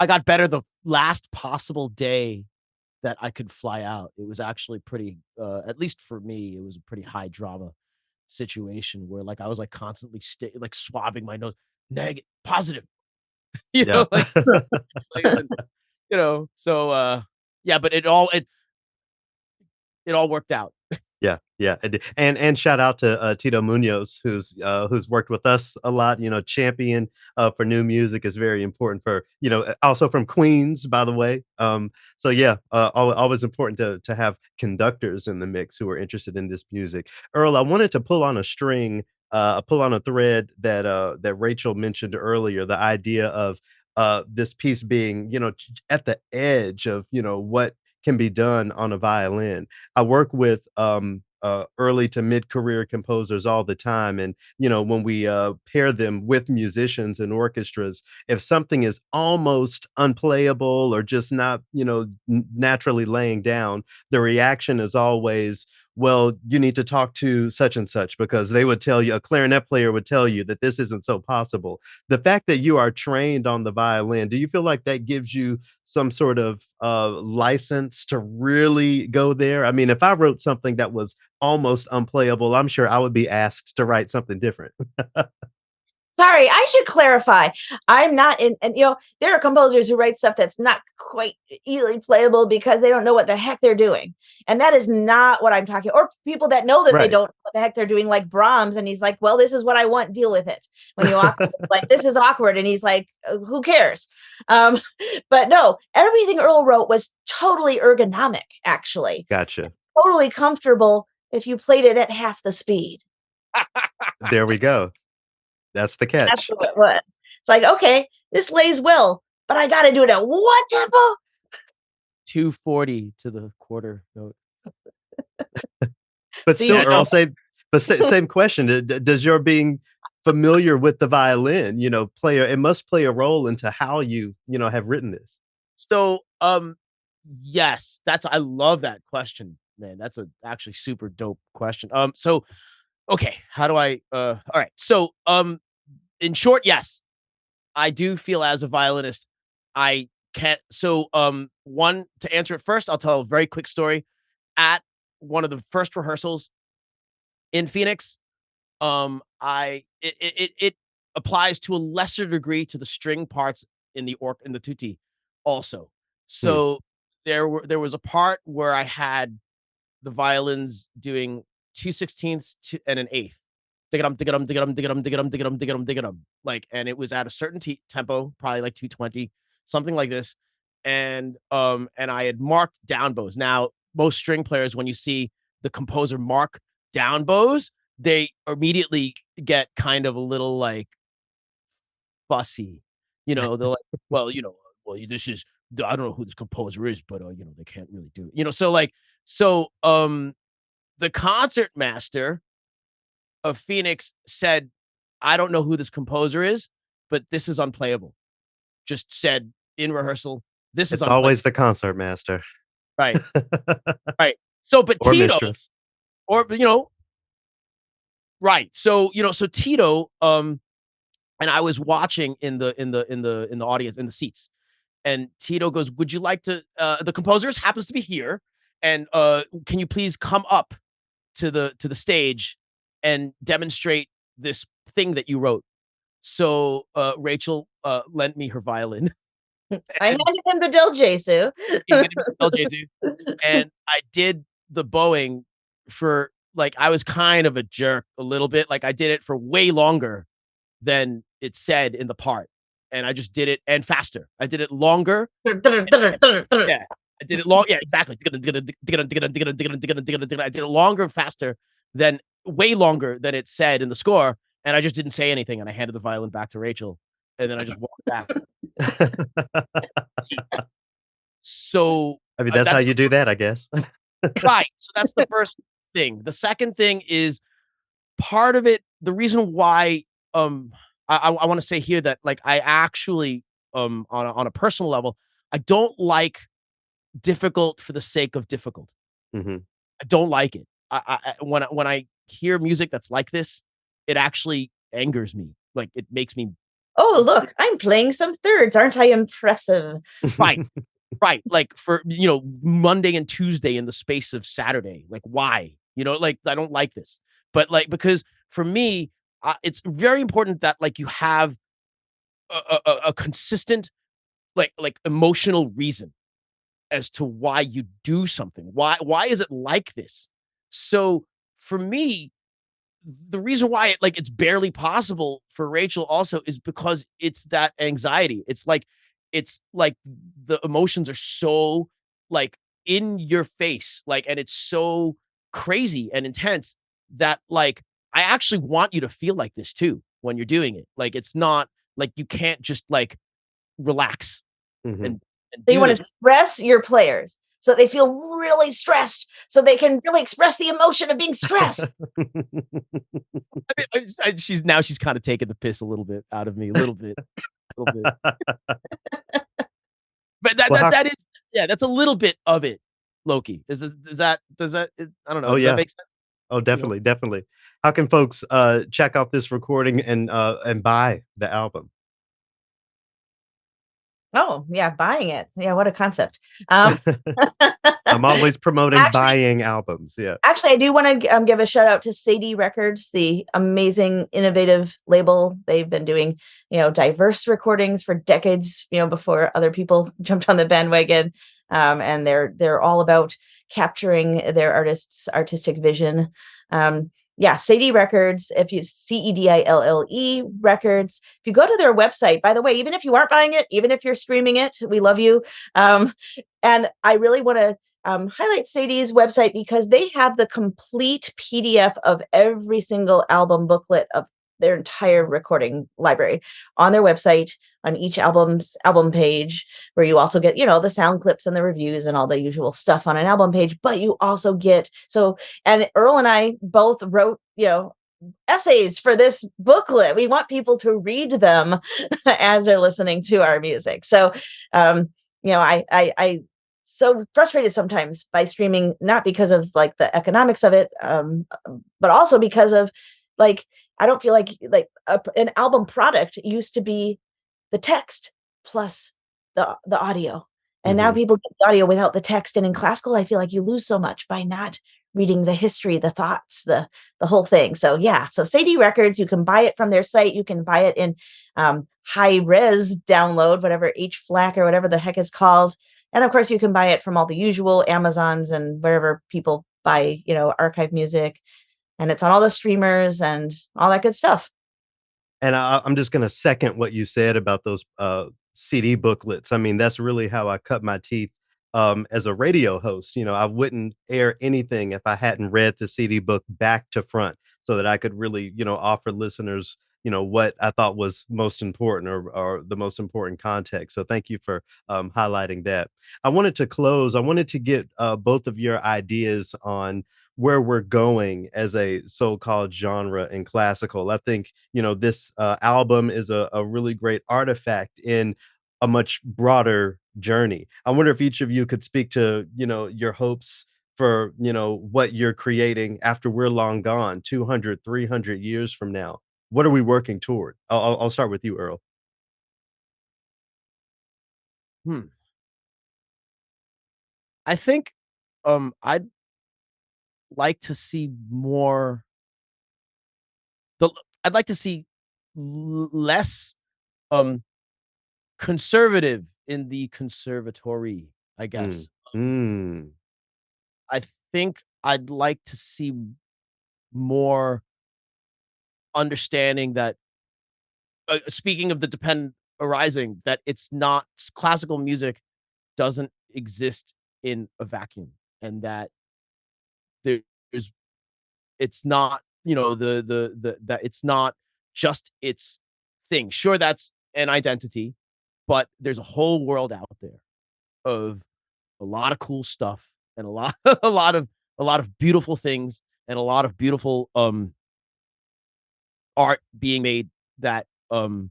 I got better the last possible day that I could fly out. It was actually pretty, at least for me, it was a pretty high drama situation where, like, I was like constantly like swabbing my nose, negative, positive, Yeah. like, like, so, yeah, but it all worked out. Yeah, yeah, and shout out to, Tito Munoz, who's worked with us a lot, champion, for new music is very important for, also from Queens, by the way, so yeah, always important to have conductors in the mix who are interested in this music. Earl, I wanted to pull on a thread that Rachel mentioned earlier, the idea of, this piece being, at the edge of, what can be done on a violin. I work with early to mid-career composers all the time, and when we pair them with musicians and orchestras, if something is almost unplayable or just not naturally laying down, the reaction is always, well, you need to talk to such and such, because they would tell you, a clarinet player would tell you that this isn't so possible. The fact that you are trained on the violin, do you feel like that gives you some sort of license to really go there? I mean, if I wrote something that was almost unplayable, I'm sure I would be asked to write something different. Sorry, I should clarify. I'm not in, and there are composers who write stuff that's not quite easily playable because they don't know what the heck they're doing. And that is not what I'm talking, or people that know that they Right. don't know what the heck they're doing, like Brahms, and he's like, well, this is what I want, deal with it. When you walk, like, this is awkward, and he's like, who cares? Um, but no, everything Earl wrote was totally ergonomic, actually. Gotcha. Totally comfortable if you played it at half the speed. There we go. That's the That's catch. what it was. It's like, okay, this lays well, but I got to do it at what tempo? 240 to the quarter note. But See, still, Yeah, no. Earl, same question. Does your being familiar with the violin, it must play a role into how you have written this? So, yes, I love that question, man. That's a actually super dope question. So, okay, how do I, all right. So, in short, yes, I do feel as a violinist, I can't. So, one, to answer it first, I'll tell a very quick story. At one of the first rehearsals in Phoenix, it applies to a lesser degree to the string parts in the tutti also. Hmm. So there was a part where I had the violins doing 2/16 and an eighth. Diggum, diggum, diggum, diggum, diggum, diggum, diggum, diggum. Like, and it was at a certain tempo, probably like 220, something like this. And I had marked down bows. Now, most string players, when you see the composer mark down bows, they immediately get kind of a little like fussy. They're like, well, this is I don't know who this composer is, but they can't really do it. The concert master of Phoenix said, I don't know who this composer is, but this is unplayable. Just said in rehearsal, this is It's unplayable. always the concert master. Right. Right. So, but Or Tito, mistress. or, right. So Tito, and I was watching in the audience, in the seats, and Tito goes, would you like to, the composers happens to be here. And, can you please come up to the stage and demonstrate this thing that you wrote? So, Rachel, lent me her violin. I And handed him the Del Jesu. he handed me the LJZ, and I did the bowing for, like, I was kind of a jerk a little bit. Like, I did it for way longer than it said in the part, and I just did it, and faster. I did it longer. Yeah, I did it long. Yeah, exactly. I did it longer and faster than way longer than it said in the score, and I just didn't say anything, and I handed the violin back to Rachel, and then I just walked back. So, I mean, that's how that's you do that, I guess. right. So that's the first thing. The second thing is part of it. The reason why, I want to say here that, like, I actually, on a personal level, I don't like difficult for the sake of difficult. Mhm. I don't like it. When I hear music that's like this, it actually angers me. Like, it makes me Oh, look, I'm playing some thirds. Aren't I impressive? right, right. Like, for Monday and Tuesday in the space of Saturday. Like, why? Like, I don't like this. But, like, because for me, it's very important that, like, you have a consistent, like emotional reason as to why you do something. Why is it like this? So for me, the reason why it's barely possible for Rachel also is because it's that anxiety. It's like the emotions are so, like, in your face, like, and it's so crazy and intense that, like, I actually want you to feel like this too when you're doing it. Like, it's not like you can't just, like, relax Mhm. and So you do want this. to stress your players so they feel really stressed, so they can really express the emotion of being stressed. She's kind of taking the piss a little bit out of me, a little bit. But that Well, that how that is, yeah, that's a little bit of it, Loki. I don't know, Oh, does that yeah. make sense? Oh, You know? definitely, definitely. How can folks, check out this recording and buy the album? Oh, yeah, buying it. Yeah, what a concept. Um, I'm always promoting actually, buying albums. Yeah. Actually, I do want to give a shout out to Sadie Records, the amazing, innovative label. They've been doing, diverse recordings for decades, before other people jumped on the bandwagon. And they're all about capturing their artists' artistic vision. Yeah, Sadie Records. If you CEDILLE Records, if you go to their website, by the way, even if you aren't buying it, even if you're streaming it, we love you. And I really want to highlight Sadie's website because they have the complete PDF of every single album booklet of their entire recording library on their website, on each album page, where you also get, the sound clips and the reviews and all the usual stuff on an album page. But you also get and Earl and I both wrote, essays for this booklet. We want people to read them as they're listening to our music. So, I so frustrated sometimes by streaming, not because of like the economics of it, but also because of like, I don't feel like an album product used to be the text plus the audio. And now Mhm. people get the audio without the text. And in classical, I feel like you lose so much by not reading the history, the thoughts, the whole thing. So yeah, so Sadie Records, you can buy it from their site. You can buy it in high res download, whatever HFLAC or whatever the heck it's called. And of course, you can buy it from all the usual Amazons and wherever people buy, archive music. And it's on all the streamers and all that good stuff. And I'm just gonna second what you said about those, CD booklets. I mean, that's really how I cut my teeth, as a radio host. I wouldn't air anything if I hadn't read the CD book back to front so that I could really, offer listeners, what I thought was most important or the most important context. So thank you for, highlighting that. I wanted to get, both of your ideas on where we're going as a so-called genre in classical. I think, this album is a really great artifact in a much broader journey. I wonder if each of you could speak to, your hopes for, what you're creating after we're long gone, 200, 300 years from now. What are we working toward? I'll start with you, Earl. Hmm. I think I'd like to see more the I'd like to see less um conservative in the conservatory, I Mm. guess. Mm. I think I'd like to see more understanding that speaking of the dependent arising, that it's not classical music doesn't exist in a vacuum, and that there's it's not, that it's not just its thing. Sure, that's an identity, but there's a whole world out there of a lot of cool stuff and a lot a lot of beautiful things and a lot of beautiful art being made that can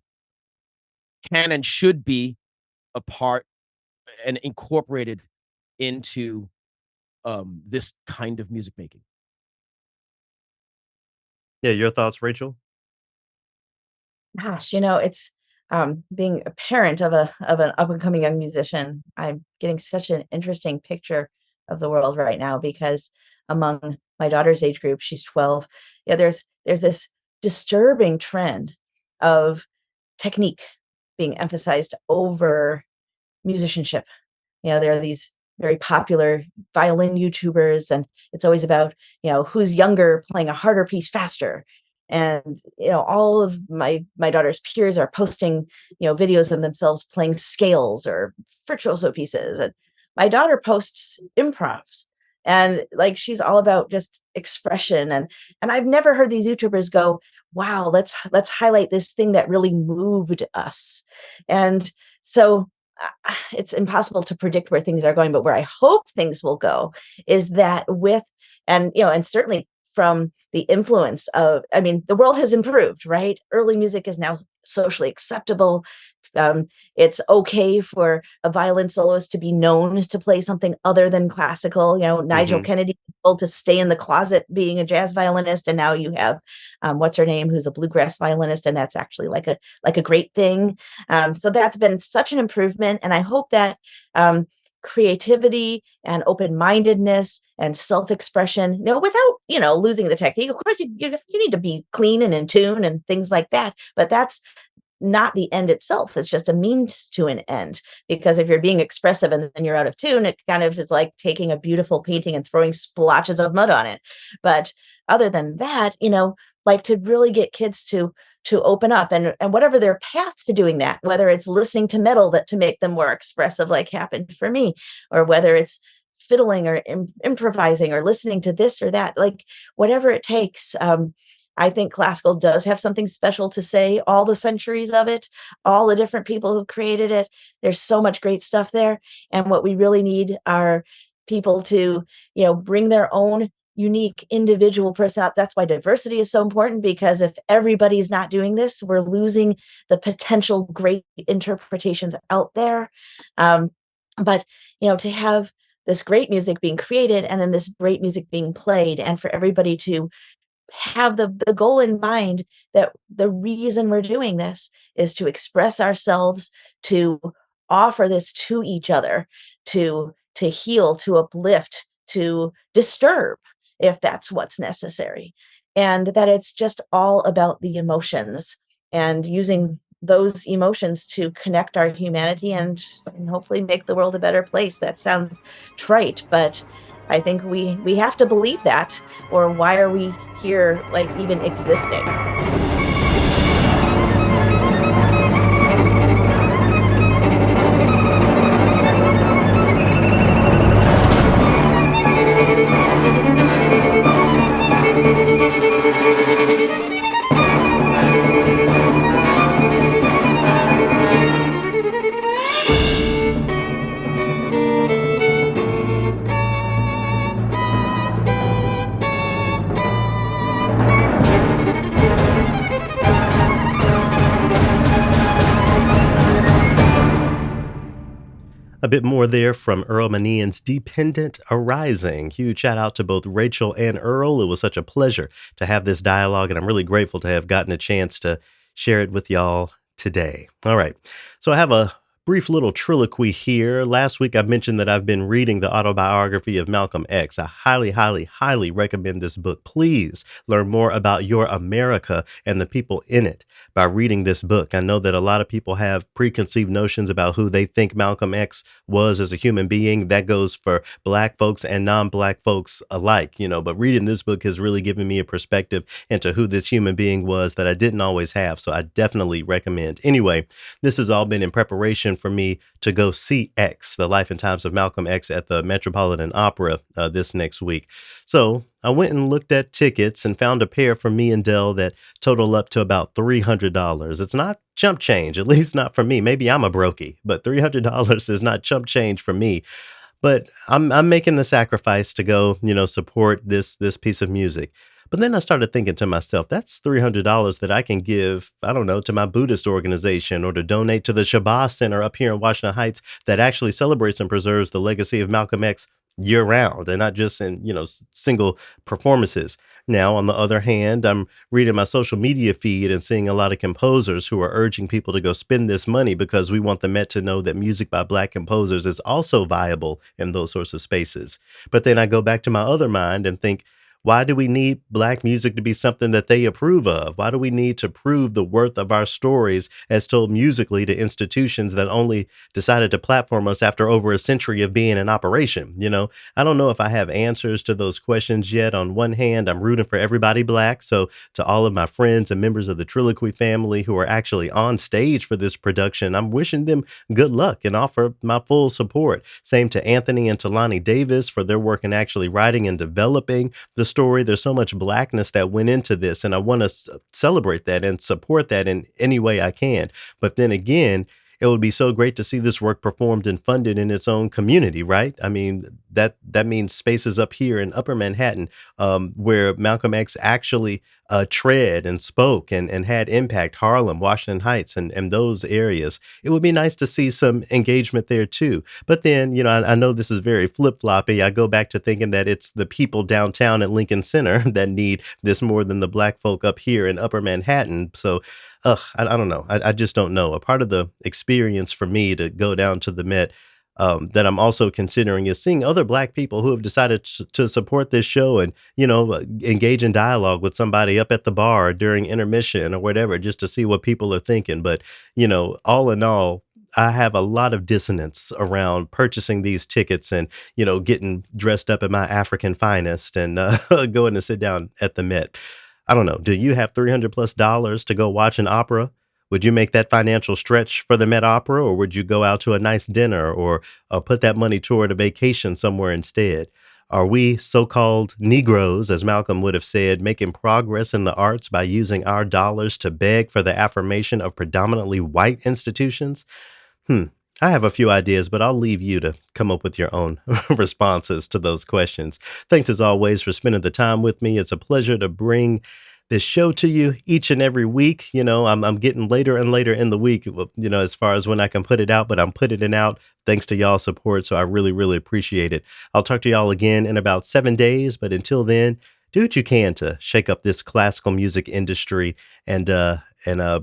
and should be a part and incorporated into this kind of music making. Yeah, your thoughts, Rachel? Gosh, it's being a parent of an up and coming young musician. I'm getting such an interesting picture of the world right now because among my daughter's age group, she's 12. Yeah, there's this disturbing trend of technique being emphasized over musicianship. There are these very popular violin YouTubers, and it's always about, who's younger playing a harder piece faster. And, all of my daughter's peers are posting, videos of themselves playing scales or virtuoso pieces. And my daughter posts improvs. And like she's all about just expression. And I've never heard these YouTubers go, wow, let's highlight this thing that really moved us. And so it's impossible to predict where things are going, but where I hope things will go is that and certainly from the influence of, I mean, the world has improved, right? Early music is now socially acceptable. It's okay for a violin soloist to be known to play something other than classical. Nigel Mhm. Kennedy told to stay in the closet being a jazz violinist, and now you have what's her name, who's a bluegrass violinist, and that's actually like a great thing. So that's been such an improvement, and I hope that creativity and open-mindedness and self-expression, without losing the technique. Of course, you need to be clean and in tune and things like that, but that's not the end itself. It's just a means to an end. Because if you're being expressive and then you're out of tune, it kind of is like taking a beautiful painting and throwing splotches of mud on it. But other than that, like to really get kids to open up and whatever their paths to doing that, whether it's listening to metal that to make them more expressive, like happened for me, or whether it's fiddling or improvising or listening to this or that, like whatever it takes. I think classical does have something special to say, all the centuries of it, all the different people who created it. There's so much great stuff there. And what we really need are people to, bring their own unique individual personality. That's why diversity is so important, because if everybody's not doing this, we're losing the potential great interpretations out there. But, to have this great music being created and then this great music being played, and for everybody to have the goal in mind that the reason we're doing this is to express ourselves, to offer this to each other, to heal, to uplift, to disturb if that's what's necessary. And that it's just all about the emotions and using those emotions to connect our humanity and hopefully make the world a better place. That sounds trite, but I think we have to believe that, or why are we here, like, even existing? A bit more there from Earl Maneein's Dependent Arising. Huge shout out to both Rachel and Earl. It was such a pleasure to have this dialogue, and I'm really grateful to have gotten a chance to share it with y'all today. All right. So I have a brief little triloquy here. Last week I mentioned that I've been reading the autobiography of Malcolm X. I highly, highly, highly recommend this book. Please learn more about your America and the people in it by reading this book. I know that a lot of people have preconceived notions about who they think Malcolm X was as a human being. That goes for black folks and non-black folks alike, but reading this book has really given me a perspective into who this human being was that I didn't always have. So I definitely recommend. Anyway, this has all been in preparation for me to go see X, The Life and Times of Malcolm X, at the Metropolitan Opera this next week. So I went and looked at tickets and found a pair for me and Dell that total up to about $300. It's not chump change, at least not for me. Maybe I'm a brokey, but $300 is not chump change for me. But I'm making the sacrifice to go, support this piece of music. But then I started thinking to myself, that's $300 that I can give, I don't know, to my Buddhist organization, or to donate to the Shabbat Center up here in Washington Heights that actually celebrates and preserves the legacy of Malcolm X year round, and not just in, single performances. Now, on the other hand, I'm reading my social media feed and seeing a lot of composers who are urging people to go spend this money because we want the Met to know that music by Black composers is also viable in those sorts of spaces. But then I go back to my other mind and think, why do we need Black music to be something that they approve of? Why do we need to prove the worth of our stories as told musically to institutions that only decided to platform us after over a century of being in operation? I don't know if I have answers to those questions yet. On one hand, I'm rooting for everybody Black. So to all of my friends and members of the TRILLOQUY family who are actually on stage for this production, I'm wishing them good luck and offer my full support. Same to Anthony and Talani Davis for their work in actually writing and developing the story. There's so much Blackness that went into this, and I want to celebrate that and support that in any way I can. But then again, it would be so great to see this work performed and funded in its own community, right? I mean, that means spaces up here in Upper Manhattan, where Malcolm X actually tread and spoke and had impact. Harlem, Washington Heights, and those areas. It would be nice to see some engagement there too. But then, I know this is very flip floppy. I go back to thinking that it's the people downtown at Lincoln Center that need this more than the black folk up here in Upper Manhattan. So, I don't know. I just don't know. A part of the experience for me to go down to the Met, that I'm also considering, is seeing other black people who have decided to support this show and, engage in dialogue with somebody up at the bar during intermission or whatever, just to see what people are thinking. But, all in all, I have a lot of dissonance around purchasing these tickets and, getting dressed up in my African finest and going to sit down at the Met. I don't know. Do you have $300+ to go watch an opera? Would you make that financial stretch for the Met Opera, or would you go out to a nice dinner, or put that money toward a vacation somewhere instead? Are we so-called Negroes, as Malcolm would have said, making progress in the arts by using our dollars to beg for the affirmation of predominantly white institutions? Hmm. I have a few ideas, but I'll leave you to come up with your own responses to those questions. Thanks as always for spending the time with me. It's a pleasure to bring this show to you each and every week. I'm getting later and later in the week, as far as when I can put it out, but I'm putting it out thanks to y'all's support. So I really, really appreciate it. I'll talk to y'all again in about 7 days, but until then, do what you can to shake up this classical music industry and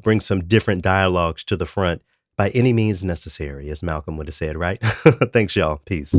bring some different dialogues to the front by any means necessary, as Malcolm would have said, right? Thanks, y'all. Peace.